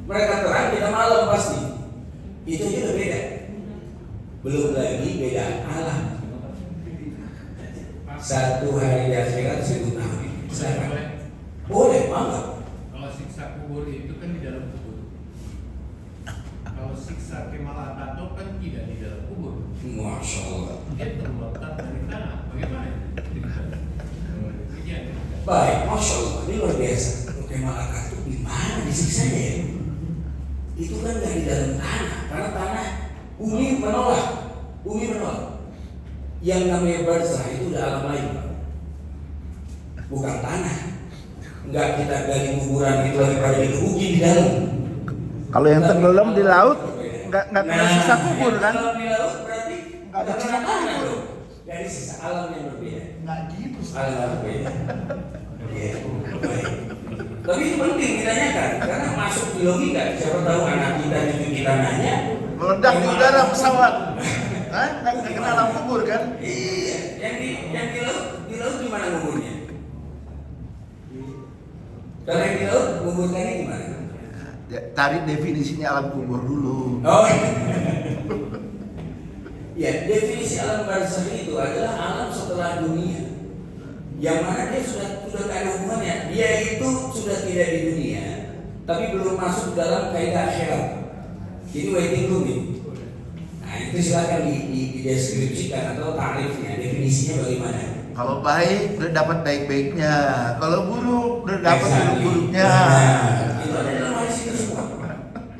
Mereka terang, kita malam pasti. Itu aja udah beda. Belum lagi beda alam. 1 hari di akhirat 1000 tahun. Silakan. Boleh, mangga. Kalau siksa kubur itu kan di dalam kubur. Kalau siksa kemal atau kan tidak di dalam kubur. Masya Allah. Dia terletak dari tanah. Bagaimana? Baik, Masya Allah. Ini luar biasa. Oke, malaikat itu gimana disiksanya ya? Itu kan nggak di dalam tanah. Karena tanah bumi menolak. Yang namanya barzah itu udah alam lain, bukan tanah. Enggak kita gali kuburan itu lagi pada dikebukin di dalam. Kalau yang tenggelam di laut nggak kena siksa kubur kan? Kalau di laut berarti Nggak ada kena siksa tanah kubur. dong. Dari siksa alam yang berbeda. Nggak gitu. Alam yang berbeda. Iya, baik. Tapi itu penting ditanyakan karena masuk di logika. Siapa tahu anak kita cucu kita nanya. Meledak di udara pesawat. Hah? Nggak kena alam kubur kan? Iya, yang di laut gimana nguburnya? Kalau yang di laut nguburkannya gimana? Ya, tarik definisinya alam kubur dulu. Oh, ya definisi alam barzah itu adalah alam setelah dunia, yang mana dia sudah tidak ada hubungannya. Dia itu sudah tidak di dunia, tapi belum masuk dalam kaidah akhirat. Jadi waiting room itu. Nah itu silakan dideskripsikan atau tarifnya, definisinya bagaimana? Kalau baik udah dapat baik-baiknya, kalau buruk udah dapat Exactly. buruk-buruknya. Nah, itu ada dalam hadis itu semua.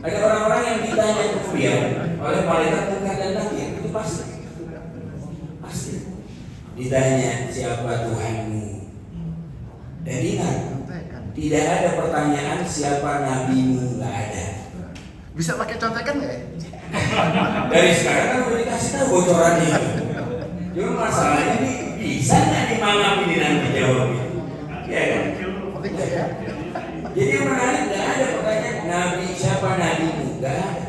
Ada orang-orang yang ditanya kemudian oleh malaikat munkar dan nakir, itu pasti. Ditanya siapa Tuhanmu. Dan ingat, tidak ada pertanyaan siapa nabimu, nggak ada. Bisa pakai contekan nggak ya? Dari sekarang kan udah dikasih tahu bocorannya itu. Cuma masalahnya ini bisa nggak dimangapin nanti jawabnya? Ya kan? Jadi yang menarik nggak ada pertanyaan nabi siapa nabimu, nggak ada.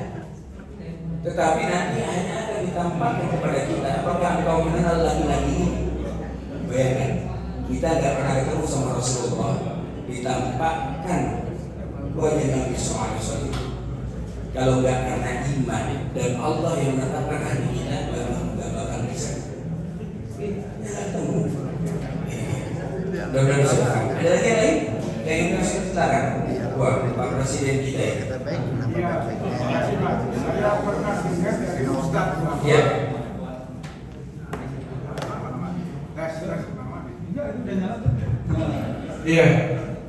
Tetapi nanti hanya akan ditampakkan kepada kita apakah engkau mengenal laki-laki ini. Bayangkan, kita nggak pernah ketemu sama Rasulullah, ditampakkan wajah Nabi SAW. Kalau nggak karena iman dan Allah yang menetapkan hati kita, nggak bakal bisa. Ya ketemu. Dan silakan. Ada lagi yang lain? Yang ingin kasih silakan. Wah, Pak Presiden kita ya. Kata baik, kenapa baik-baiknya? Saya pernah dengar dari Ustaz bahwa Ya. tes pertama enggak itu udah nyala tuh. Iya,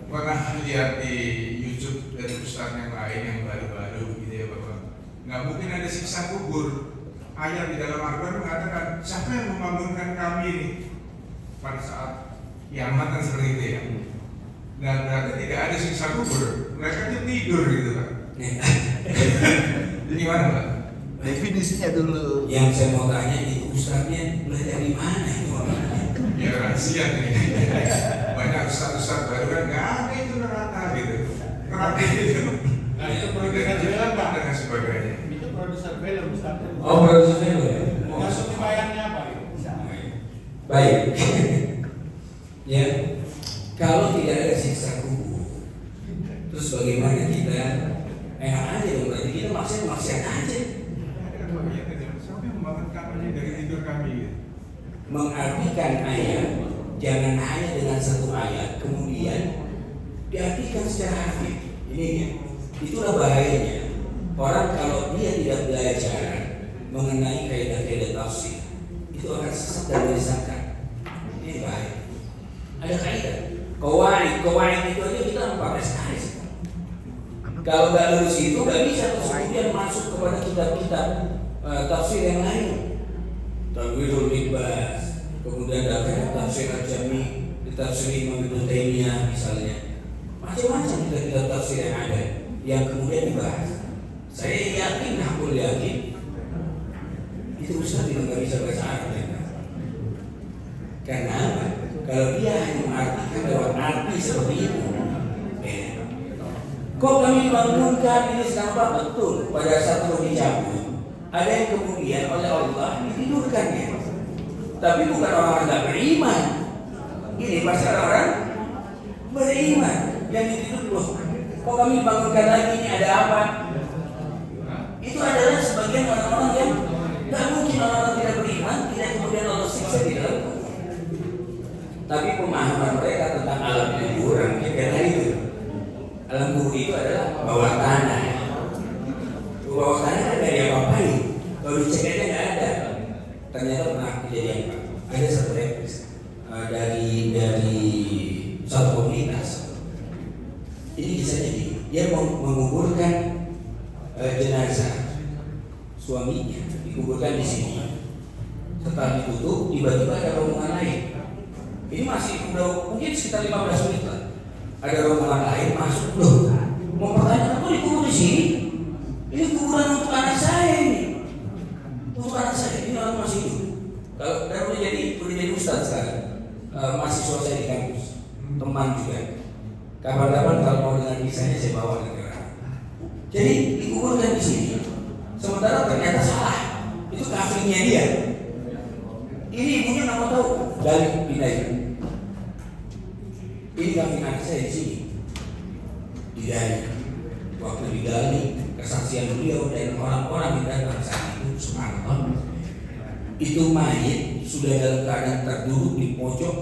pernah lihat di YouTube dari ustaz yang lain yang baru-baru gitu ya bahwa nggak mungkin ada siksa kubur. Ayat di dalam Al-Quran mengatakan siapa yang membangunkan kami ini pada saat kiamat kan seperti itu ya. Dan berarti tidak ada siksa kubur. Mereka aja tidur gitu kan. Gimana Pak? Definisinya dulu. Yang saya mau tanya itu ustadznya belajar di mana itu orangnya? Ya rahasia nih. Banyak ustaz-ustaz baru kan nggak ada itu neraka gitu. Neraka itu. Nah, itu produser film, Pak. Dan sebagainya. Itu produser film, Ustaz. Oh, produser film ya? Oh, Masuk bayangnya apa itu? baik. Ya, kalau tidak ada siksa kubur, terus bagaimana kita enak aja dong, berarti kita maksiat aja. Sampai membangun kamarnya dari tidur kami gitu. Mengartikan ayat jangan hanya dengan satu ayat kemudian diartikan secara hafif. Ini dia. Itulah bahayanya orang kalau dia tidak belajar mengenai kaidah-kaidah tafsir itu akan sesat dan menyesatkan. Ini bahaya. Ada kaidah kawaid itu aja kita pakai sekali. Kalau nggak lurus itu nggak bisa terus kemudian masuk kepada kitab-kitab tafsir yang lain. Tanwirul Mikbas, kemudian ada tafsir Al-Jami, tafsir Imam Ibnu Taimiyah misalnya, macam-macam kita tafsir yang ada yang kemudian dibahas. Saya yakin, aku yakin itu Ustaz tidak bisa bahasa Arab ya. Karena apa? Kalau dia hanya mengartikan lewat arti seperti itu, kok kami bangunkan ini sedang apa? Betul, pada saat mau dicabut ada yang kemudian oleh Allah ditidurkannya, tapi bukan orang-orang tidak beriman. Ini pasti orang beriman yang ditidur loh. Kok kami bangunkan lagi, ini ada apa? Itu adalah sebagian orang-orang yang tidak mungkin orang-orang tidak beriman, tidak kemudian Allah siksa di dalam kubur. Tapi pemahaman mereka tentang alam kubur karena itu alam kubur itu adalah bawah tanah. Bawah tanah kan nggak diapa-apain. Kalau dicek aja nggak ada. Ternyata pernah kejadian Pak. Ada satu repres dari satu komunitas. Ini kisahnya dia menguburkan jenazah suaminya, dikuburkan di sini. Setelah ditutup, tiba-tiba ada rombongan lain. Ini masih udah mungkin sekitar 15 menit lah. Ada rombongan lain masuk loh. Mau pertanyaan, kok dikubur di sini? Ini kuburan untuk anak saya ini. Untuk anak saya, ini orang masih hidup. Dan udah jadi ustaz sekarang. Mahasiswa saya di kampus, teman juga. Kapan-kapan kalau mau dengan kisahnya saya bawa ke orang. Jadi dikuburkan di sini. Sementara ternyata salah. Itu kafirnya dia. Ini ibunya nggak mau tahu. Gali pindahin. Ini kafir anak saya di sini. Digali. Waktu digali, kesaksian beliau dan orang-orang yang datang saat itu, subhanallah, itu mayit sudah dalam keadaan terduduk di pojok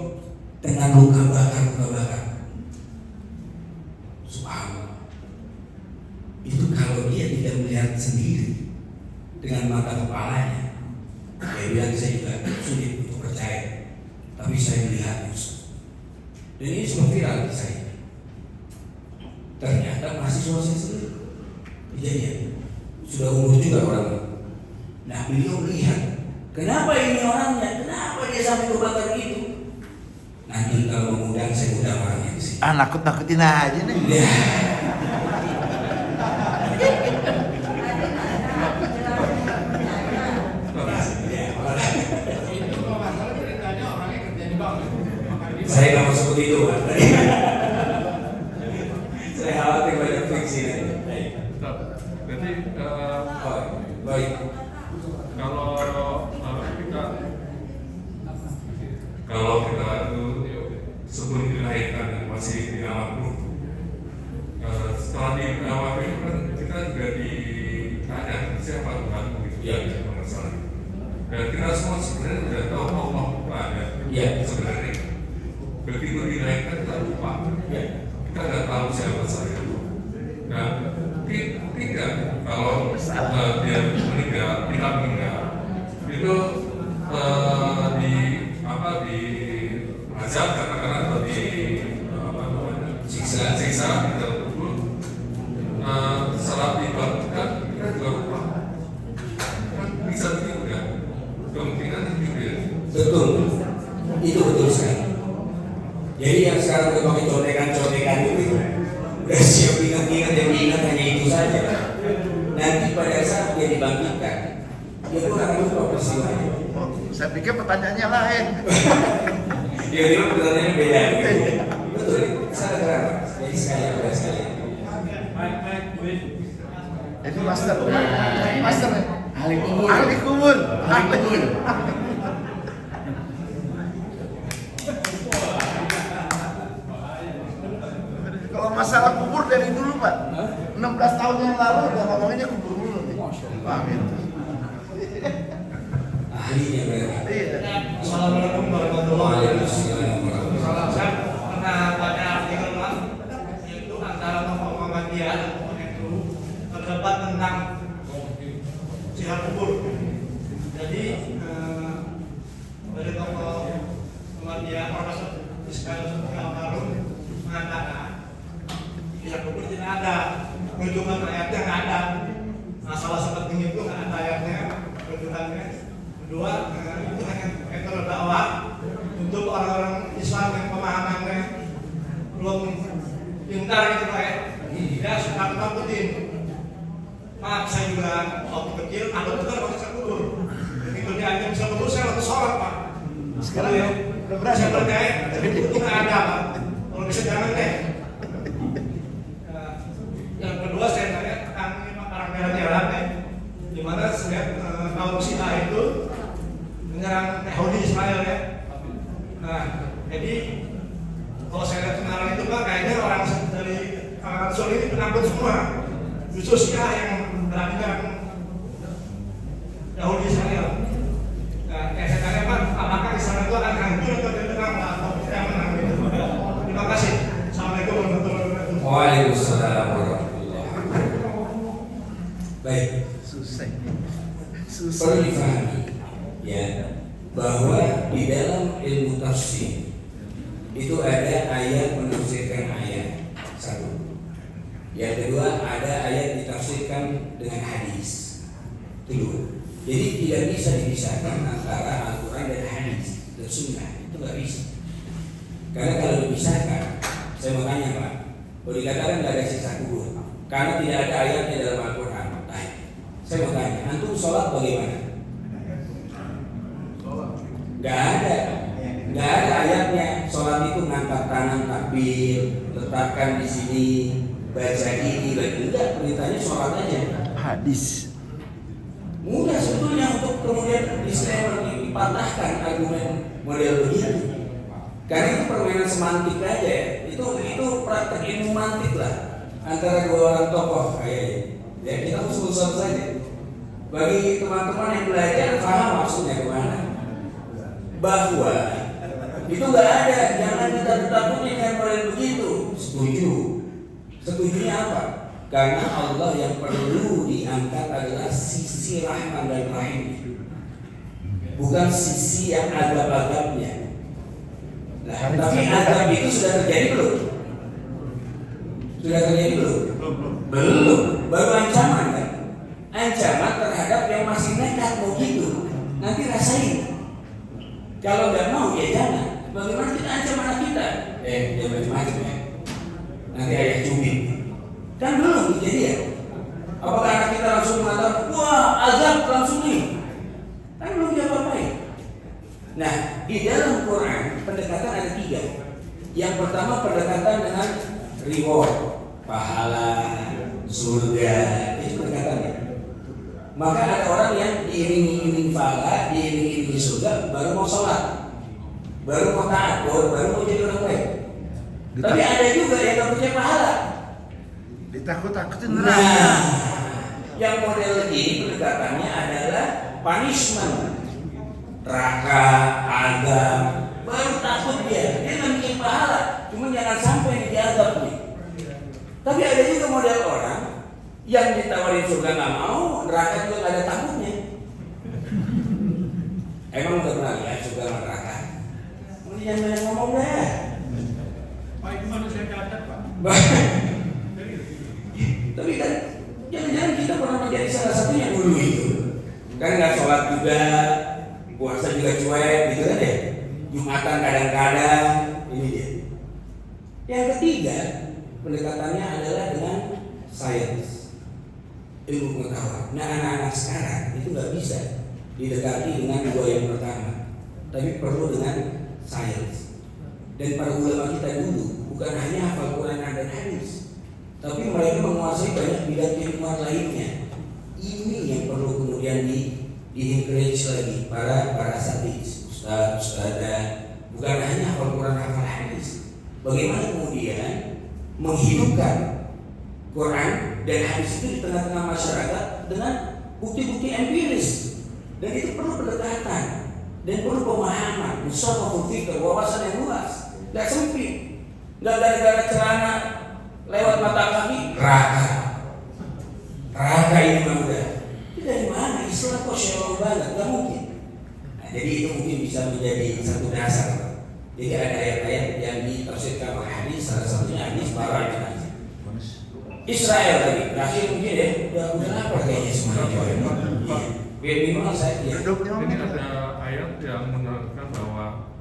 dengan luka bakar. Subhanallah. Itu kalau dia tidak melihat sendiri dengan mata kepalanya, dia bilang saya juga sulit untuk percaya. Tapi saya melihat Ustaz. Dan ini semua viral di saya. Ternyata mahasiswa saya sendiri kejadian sudah umur juga orangnya. Nah beliau melihat kenapa ini orangnya, kenapa dia sampai berbakar gitu. Nanti kalau mengundang saya undang orangnya ke sini. Nakut-nakutin aja nih. Ya. Itu kalau nggak salah ceritanya orangnya kerja di bank. Saya nggak mau sebut itu, Pak. Saya khawatir banyak fiksi. Jadi Baik. kalau kita itu sebelum dilahirkan masih di alam ruh, setelah di alam itu kan kita juga ditanya siapa Tuhanmu gitu Ya. masalah. Dan kita semua sebenarnya sudah tahu Allah itu ada. Ya. Sebenarnya begitu dilahirkan kita lupa. Ya. Kita nggak tahu siapa saya. Nah, tidak kalau dia meninggal, tidak meninggal, itu di azab katakanlah atau di siksa di dalam kubur, saat dibangunkan kita juga lupa. Kan bisa begitu ya, kemungkinan begitu ya. Betul. Itu betul sekali. Jadi yang sekarang pakai contekan itu udah siap ingat-ingat, yang diingat hanya itu saja. Nanti pada saat dia dibangkitkan, dia pun akan lupa peristiwanya. Oh, saya pikir pertanyaannya lain. Tiba-tiba pertanyaannya beda. Betul, saya keren. Jadi sekalian. Itu master ya. Ahli kubur. Ahli kubur. Kalau masalah kubur dari dulu Pak, 16 tahun yang lalu udah ngomonginnya kubur dulu nih. Pak gitu. Ahlinya berarti. Iya. Assalamualaikum warahmatullahi Waalaikumsalam warahmatullahi wabarakatuh. Saya pernah baca artikel Pak, yaitu antara tokoh Muhammadiyah dan tokoh NU terdapat tentang jihad kubur. Jadi dari tokoh Muhammadiyah Profesor Ismail Al-Marhum mengatakan jihad kubur tidak ada, rujukan ayatnya nggak ada. Masalah seperti itu nggak ada ayatnya, rujukannya. Kedua, itu hanya metode dakwah untuk orang-orang Islam yang pemahamannya belum pintar gitu Pak ya. Ya suka takutin. Maaf, saya juga waktu kecil takut betul waktu saya kubur. Begitu diajar bisa kubur saya waktu sholat Pak. Sekarang ya, udah berani saya Pak. percaya itu nggak ada Pak. Kalau bisa jangan deh. Yang kedua saya tanya tentang perang merah-merah di mana saya kaum Syiah itu menyerang Yahudi Israel ya. Nah, jadi kalau saya lihat sekarang itu Pak, kayaknya orang dari Rasul ini penakut semua. Justru Syiah yang berani menyerang Yahudi Israel. Nah, saya tanya Pak, apakah Israel itu akan hancur atau diserang atau yang menang gitu? Terima kasih. Assalamualaikum warahmatullahi wabarakatuh. Waalaikumsalam warahmatullahi wabarakatuh. Baik. Susah. Perlu difahami ya bahwa di dalam ilmu tafsir itu ada ayat menafsirkan ayat satu. Yang kedua ada ayat ditafsirkan dengan hadis. Kedua. Jadi tidak bisa dipisahkan antara Al-Quran dan hadis dan sunnah, itu nggak bisa. Karena kalau dipisahkan, saya mau tanya Pak, kalau dikatakan nggak ada siksa kubur, karena tidak ada ayatnya dalam Al-Quran. Saya mau tanya, antum sholat bagaimana? Gak ada ayatnya. Sholat itu ngangkat tangan takbir, letakkan di sini, baca ini, enggak. Beritanya sholat aja. Hadis. Mudah sebetulnya untuk kemudian dipatahkan argumen model begitu. Karena itu permainan semantik aja. Itu praktek ilmu mantik lah antara dua orang tokoh kayaknya. Ya kita usul-usul saja. Bagi teman-teman yang belajar paham maksudnya kemana. Bahwa itu nggak ada, jangan kita takutin dengan model begitu. Setuju. Setujunya apa? Karena Allah yang perlu diangkat adalah sisi rahman dan rahim, bukan sisi yang agak-agaknya. Nah, tapi agak itu sudah terjadi belum? Sudah terjadi belum? Belum. Baru ancaman kan? Ancaman terhadap yang masih nekat mau gitu. Nanti rasain. Kalau nggak mau ya jangan. Bagaimana kita ancam anak kita? Dia macam-macam ya. Nanti ayah cubit. Kan belum kejadian. Apakah anak kita langsung mengatakan, wah azab langsung nih? Kan belum diapa-apain. Nah, di dalam Quran pendekatan ada 3. Yang pertama pendekatan dengan reward, pahala, surga, itu pendekatannya. Maka ada orang yang diiringi pahala, diiringi surga, baru mau sholat, baru mau taat, baru mau jadi orang baik. Tapi ada juga yang nggak percaya pahala. Ditakut-takutin Nah, neraka. yang model ini pendekatannya adalah punishment, neraka, azab, baru takut dia nggak bikin pahala, cuma jangan sampai diazab nih. Tapi ada juga model orang yang ditawarin surga nggak mau, neraka juga nggak ada takutnya. Emang udah pernah lihat surga sama neraka? Jangan banyak ngomong deh. Pak, itu manusia cacat Pak. Tapi kan jangan-jangan kita pernah menjadi salah satunya dulu itu. Kan nggak sholat juga, puasa juga cuek, gitu kan ya. Jumatan kadang-kadang, ini dia. Yang ketiga, pendekatannya adalah dengan sains, ilmu pengetahuan. Nah, anak-anak sekarang itu nggak bisa didekati dengan dua yang pertama, tapi perlu dengan sains. Dan para ulama kita dulu bukan hanya hafal Quran dan hadis, tapi mereka menguasai banyak bidang keilmuan lainnya. Ini yang perlu kemudian di-encourage lagi para asatidz, ustaz-ustazah, bukan hanya hafal Quran, hafal hadis. Bagaimana kemudian menghidupkan Quran dan hadis itu di tengah-tengah masyarakat dengan bukti-bukti empiris, dan itu perlu pendekatan dan perlu pemahaman, musyawarah fikir, wawasan yang luas, nggak sempit, nggak gara-gara celana lewat mata kaki raka ini mah udah. Itu dari mana Islam kok shallow banget? Nggak mungkin. Nah, jadi itu mungkin bisa menjadi satu dasar. Jadi ada ayat-ayat yang ditafsirkan oleh hadis, salah satunya hadis Bara' Israel tadi, terakhir mungkin ya, udah lapar kayaknya semuanya. Biar minimal saya Ini ada ayat yang menerangkan bahwa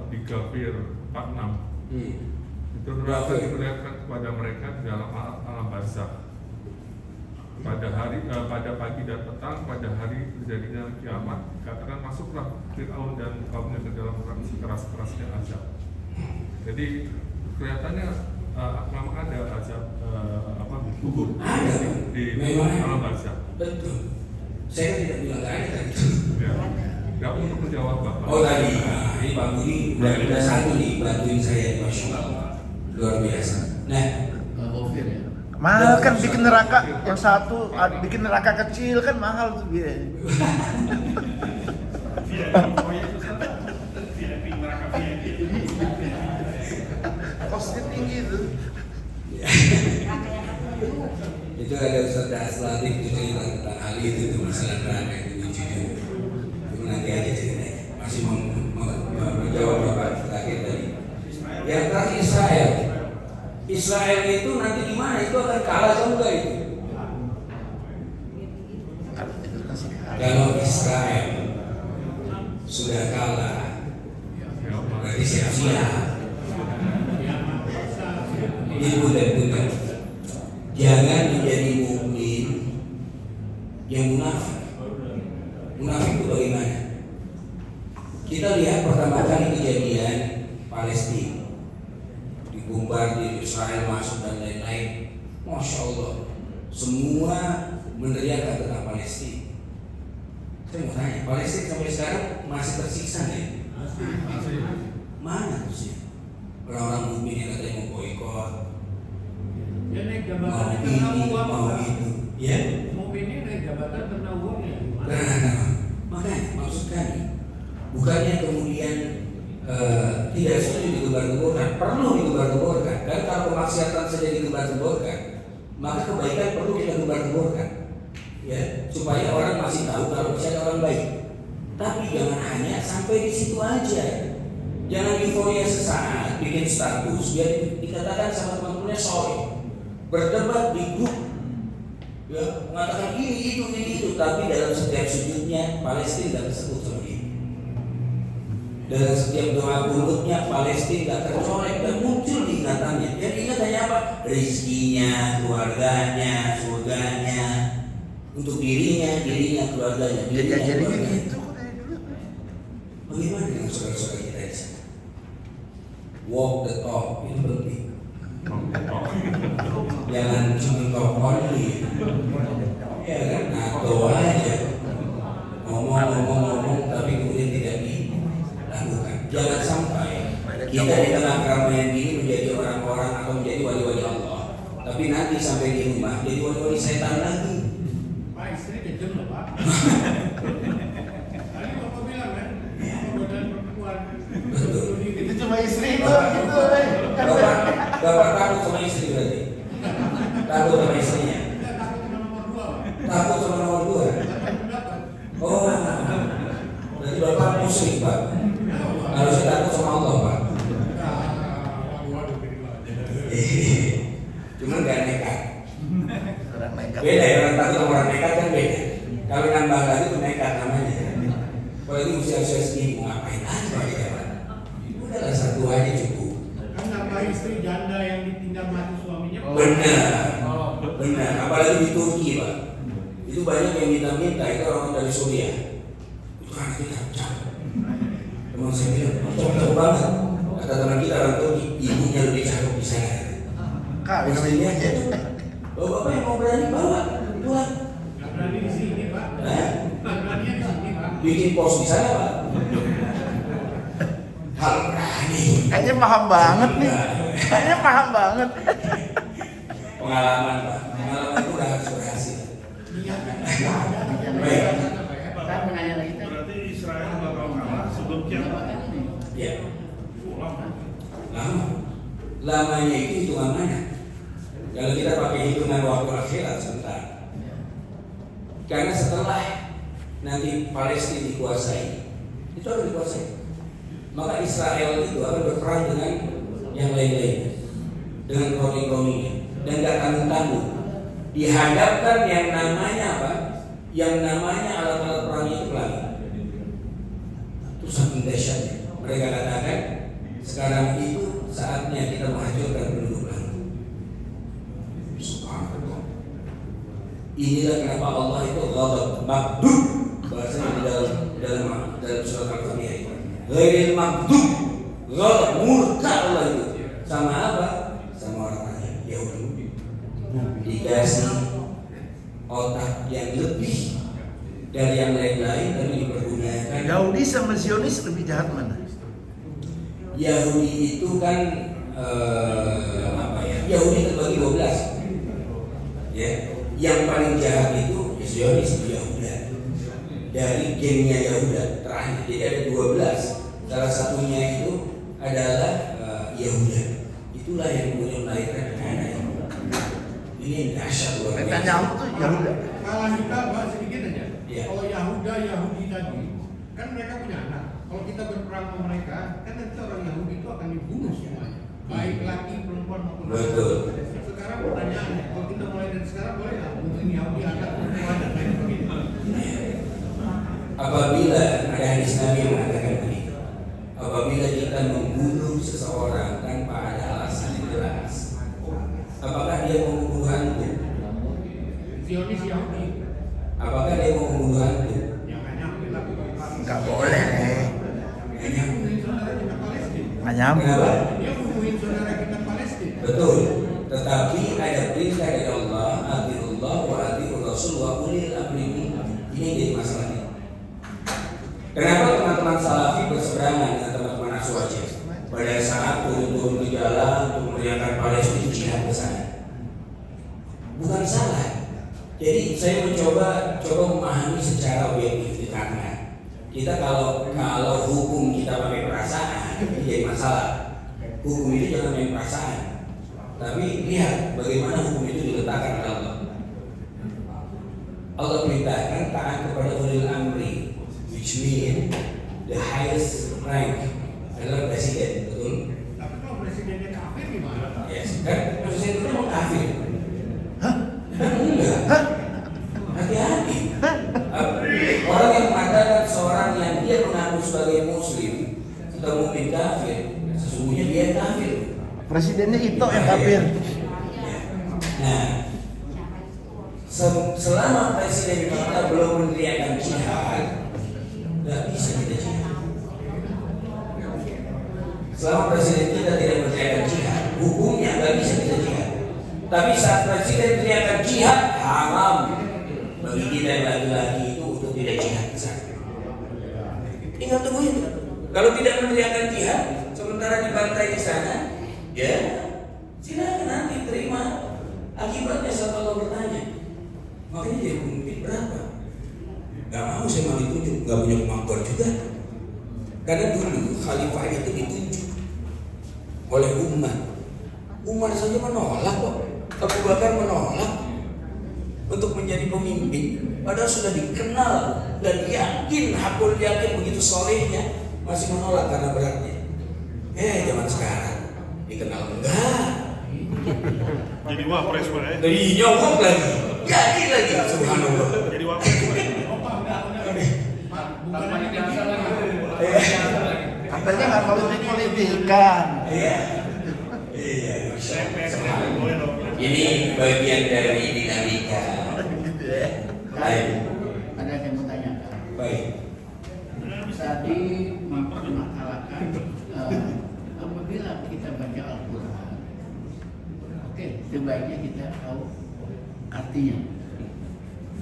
di Ghafir 46 itu neraka diperlihatkan kepada mereka di dalam alam barzakh pada pagi dan petang, pada hari terjadinya kiamat, katakan masuklah Fir'aun dan kaumnya ke dalam keras-kerasnya azab. Jadi kelihatannya memang ada azab kubur di alam barzakh. Betul. Saya tidak bilang nggak ada tadi. Ya. Nggak untuk menjawab Bapak. Oh tadi, ini Pak Budi udah satu nih bantuin saya, masya Allah, luar biasa. Nah, Mahal kan bikin neraka yang satu, bikin neraka kecil kan mahal tuh biaya. Kosnya tinggi tuh. itu ada Ustaz Aslatif itu cerita tentang hal itu masalah neraka itu lucu juga. Itu nanti aja ceritanya. Masih menjawab Bapak terakhir tadi. Yang terakhir Israel. Israel itu nanti di mana? Itu akan kalah atau enggak itu? Kalau Israel sudah kalah, berarti siap-siap. Ini bukan. Jangan menjadi mukmin yang munafik. Munafik itu bagaimana? Kita lihat pertama kali kejadian Palestina, dibombardir Israel masuk dan lain-lain. Masya Allah, semua meneriakan tentang Palestina. Saya mau tanya, Palestina sampai sekarang masih tersiksa nih? Mana terusnya? Orang-orang mukmin yang katanya mau boikot, Ya naik mau jabatan ini, karena uang, mau Pak. itu, ya? Mau ini naik jabatan karena uangnya. Makanya maksud kami, bukannya kemudian tidak setuju digembar-gemborkan, perlu digembar-gemborkan. Dan kalau kemaksiatan saja digembar-gemborkan, maka kebaikan perlu kita gembar-gemborkan, ya, supaya orang masih tahu kalau bisa ada orang baik. Tapi jangan hanya sampai di situ aja. Jangan euforia sesaat, bikin status, biar dikatakan sama teman-temannya sore, berdebat di grup, ya, mengatakan ini itu, tapi dalam setiap sujudnya Palestina tidak disebut sama ini. Dalam setiap doa kunutnya Palestina tidak tercolek dan muncul di ingatannya. Jadi ingatannya apa? Rizkinya, keluarganya, surganya, untuk dirinya, keluarganya. Jadi keluarganya. gitu kok dari dulu. Bagaimana dengan saudara-saudara kita di sana? Walk the talk itu penting. Jangan cuma talk only. Ya kan, NATO aja ngomong tapi kemudian tidak dilakukan. Jangan sampai kita di tengah keramaian ini menjadi orang-orang atau menjadi wali-wali Allah, tapi nanti sampai di rumah jadi wali-wali setan lagi. Pak, istri kejam loh Pak. Tadi Bapak bilang kan, godaan perempuan. Betul. Itu cuma istri doang gitu. Bapak takut sama istri berarti? Takut sama istrinya? Tidak takut sama nomor 2 Pak. Takut sama nomor 2? Oh, berarti Bapak musyrik Pak? Harusnya takut sama Allah Pak? Cuman gak nekat. Orang nekat. Beda ya, orang takut sama orang nekat kan beda. Kalau nambah lagi itu nekat namanya. Apalagi usia-usia segini, mau ngapain lagi Pak? Udahlah satu aja cukup. Kan nambah istri janda yang ditinggal mati suaminya. Benar. Apalagi di Turki Pak. Itu Itu banyak yang minta-minta, itu orang dari Suriah. Itu kan kita cakep. Teman saya bilang, cakep banget. Kata teman kita orang Turki, ibunya lebih cakep di sana. Kak, Istrinya aja. Bapak yang mau berani bawa, Tuhan. Nggak berani di sini, Pak. Nggak berani di sini, Pak. Bikin pos di sana, Pak. Hal berani. Kayaknya paham banget nih. Kayaknya paham banget. Pengalaman, Pak. Pengalaman itu udah harus berhasil. Baik. Saya mau nanya lagi. Berarti Israel bakal kalah sebelum kiamat. Ya. Lama. Lama. Lamanya itu hitungan mana? Kalau kita pakai hitungan waktu akhirat sebentar. Karena setelah nanti Palestina dikuasai, itu akan dikuasai. Maka Israel itu akan berperang dengan yang lain-lain, dengan kroni-kroninya, dan gak tanggung-tanggung. Dihadapkan yang namanya apa? Yang namanya alat-alat perang itu lagi. Itu saking dahsyatnya. Mereka katakan sekarang itu saatnya kita menghancurkan penduduk langit. Subhanallah. Inilah kenapa Allah itu ghadab maghdub, bahasanya di dalam surat Al-Fatihah itu. Ghairil maghdub, ghadab, murka Allah itu. Sama apa? Sama orang-orang Yahudi. Dikasih otak yang lebih dari yang lain-lain, tapi dipergunakan. Yahudi sama Zionis lebih jahat mana? Yahudi itu kan apa ya? Yahudi terbagi 12. Ya, yang paling jahat itu Zionis Yahuda. Dari gennya Yahuda terakhir, jadi ada 12. Salah satunya itu adalah Yahuda. Itulah yang kemudian melahirkan anak. Ini yang dahsyat luar biasa. Netanyahu tuh Yahuda. Kalau kita bahas sedikit aja. Iya. Kalau Yahudi tadi, kan mereka punya anak. Kalau kita berperang sama mereka, kan nanti orang Yahudi itu akan dibunuh semuanya. Baik laki, perempuan maupun anak. Betul. Sekarang pertanyaannya, kalau kita mulai dari sekarang boleh nggak mungkin Yahudi anak perempuan dan lain sebagainya? Apabila ada hadis Nabi yang mengatakan begitu, apabila kita membunuh seseorang tanpa ada alasan yang jelas, apakah dia mau membunuh hantu? Zionis Yahudi Apakah dia mau membunuh hantu? yang hanya kita Nggak boleh. dia bunuhin saudara kita Palestina. Nggak nyambung. Kenapa? Dia bunuhin saudara kita Palestina. Betul. Tetapi ada perintah dari Allah, atiullah wa atiur rasul wa ulil amri minkum. Ini yang jadi masalahnya. Kenapa teman-teman Salafi berseberangan dengan teman-teman Aswaja pada saat turun-turun ke jalan untuk meneriakan Palestina jihad ke sana? Bukan salah. Jadi saya mencoba memahami secara objektif, karena kita kalau hukum kita pakai perasaan ini jadi masalah. Hukum itu jangan pakai perasaan, tapi lihat bagaimana hukum itu diletakkan oleh Allah. Allah perintahkan taat kepada ulil amri, which mean the highest rank adalah presiden, betul? Tapi kalau presidennya kafir gimana? Yes, kan presiden itu memang kafir. Hah? Enggak. Hah? Hati-hati. Orang yang mengatakan seorang yang dia mengaku sebagai muslim atau mungkin kafir, sesungguhnya dia kafir. Presidennya itu yang kafir. Nah, selama presiden kita belum meneriakkan jihad, nggak bisa kita jihad. Selama presiden kita tidak meneriakkan jihad, hukumnya nggak bisa kita jihad. Tapi saat presiden teriakan jihad, haram bagi kita yang laki-laki itu untuk tidak jihad ke sana. Tinggal tunggu itu. Kalau tidak meneriakan jihad, sementara dibantai di sana, ya silakan nanti terima akibatnya saat Allah bertanya. Makanya jadi pemimpin berapa? Gak mau saya mau ditunjuk, gak punya kemampuan juga. Karena dulu khalifah itu ditunjuk oleh umat. Umar saja menolak kok. Abu Bakar menolak untuk menjadi pemimpin, padahal sudah dikenal dan yakin, hakul yakin begitu solehnya, masih menolak karena beratnya. Zaman sekarang dikenal enggak, Jadi wapres Pak ya? dari nyokok lagi, jadi lagi, subhanallah. Jadi wapres Pak. Bukan biasa lagi. Katanya nggak politik-politikan. Iya, subhanallah. Ini bagian dari dinamika. Ada yang mau tanyakan. Baik. Tadi mempermasalahkan apabila kita baca Al-Quran, oke, sebaiknya kita tahu artinya,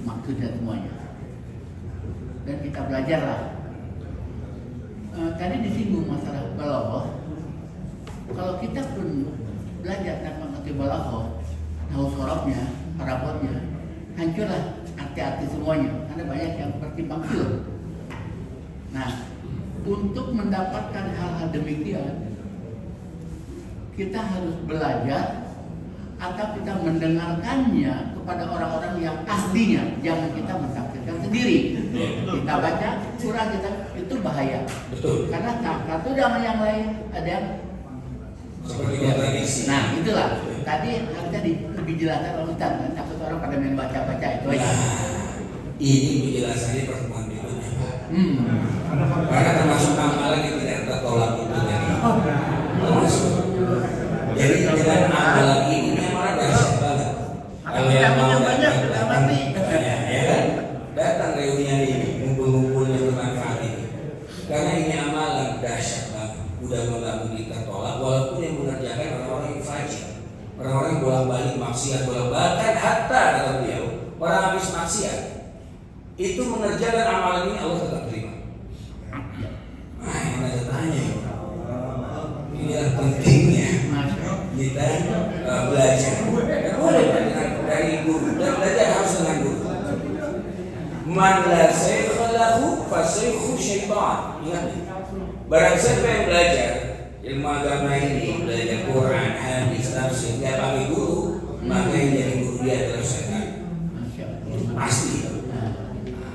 maksudnya semuanya, dan kita belajarlah. Tadi disinggung masalah balaghah. Kalau kita pun belajar tanpa mengerti balaghah, tahu sorobnya, parabotnya, hancurlah arti-arti semuanya. Karena banyak yang bertimbang siur. Nah, untuk mendapatkan hal-hal demikian, kita harus belajar atau kita mendengarkannya kepada orang-orang yang ahlinya. Jangan kita mentafsirkan sendiri. Kita baca Quran kita itu bahaya. Betul. Karena satu dengan yang lain ada yang Seperti kontradiksi. Nah, itulah. Tadi harusnya lebih jelaskan oleh Ustaz. Takut orang pada main baca-baca itu aja. Ini penjelasannya pertemuan berikutnya, Pak. Karena termasuk amalan yang tidak tertolak itu tadi. Termasuk. Jadi dengan amalan ini amalan dahsyat banget. Kalau yang mau datang, ya kan? Datang reunian ini, ngumpul-ngumpulnya bermanfaat ini. Karena ini amalan dahsyat banget. Udah mengganggu kita tolak, walaupun yang mengerjakan orang-orang yang fajir, orang-orang yang bolak-balik maksiat, bolak-balik, hatta kata beliau, orang habis maksiat itu mengerjakan amalan ini Allah tetap terima. Yang ada tanya, inilah pentingnya kita belajar. Dan boleh dari guru, dan belajar harus dengan guru. Man la saykha lahu fa saykhu syaitan. Ingat nih. Barang siapa yang belajar ilmu agama ini, belajar Quran, hadis, tafsir, tidak pakai guru, maka yang jadi guru dia adalah setan. Pasti.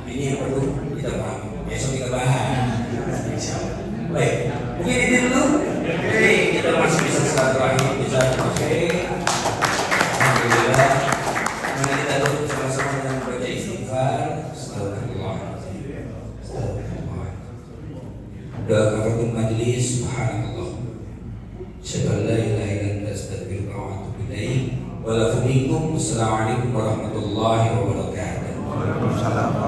Ini yang perlu kita pahami. Besok kita bahas. Baik, mungkin itu dulu. Jadi kita masih bisa silaturahmi, bisa masuk. Alhamdulillah. Mari kita duduk sama-sama dengan baca istighfar. Astagfirullah. Doa kafaratul majlis. Subhanallah. Asyhadu an la ilaha illa anta astaghfiruka wa atubu ilaik. Wa lakum minkum. Assalamualaikum warahmatullahi wabarakatuh. Waalaikumsalam.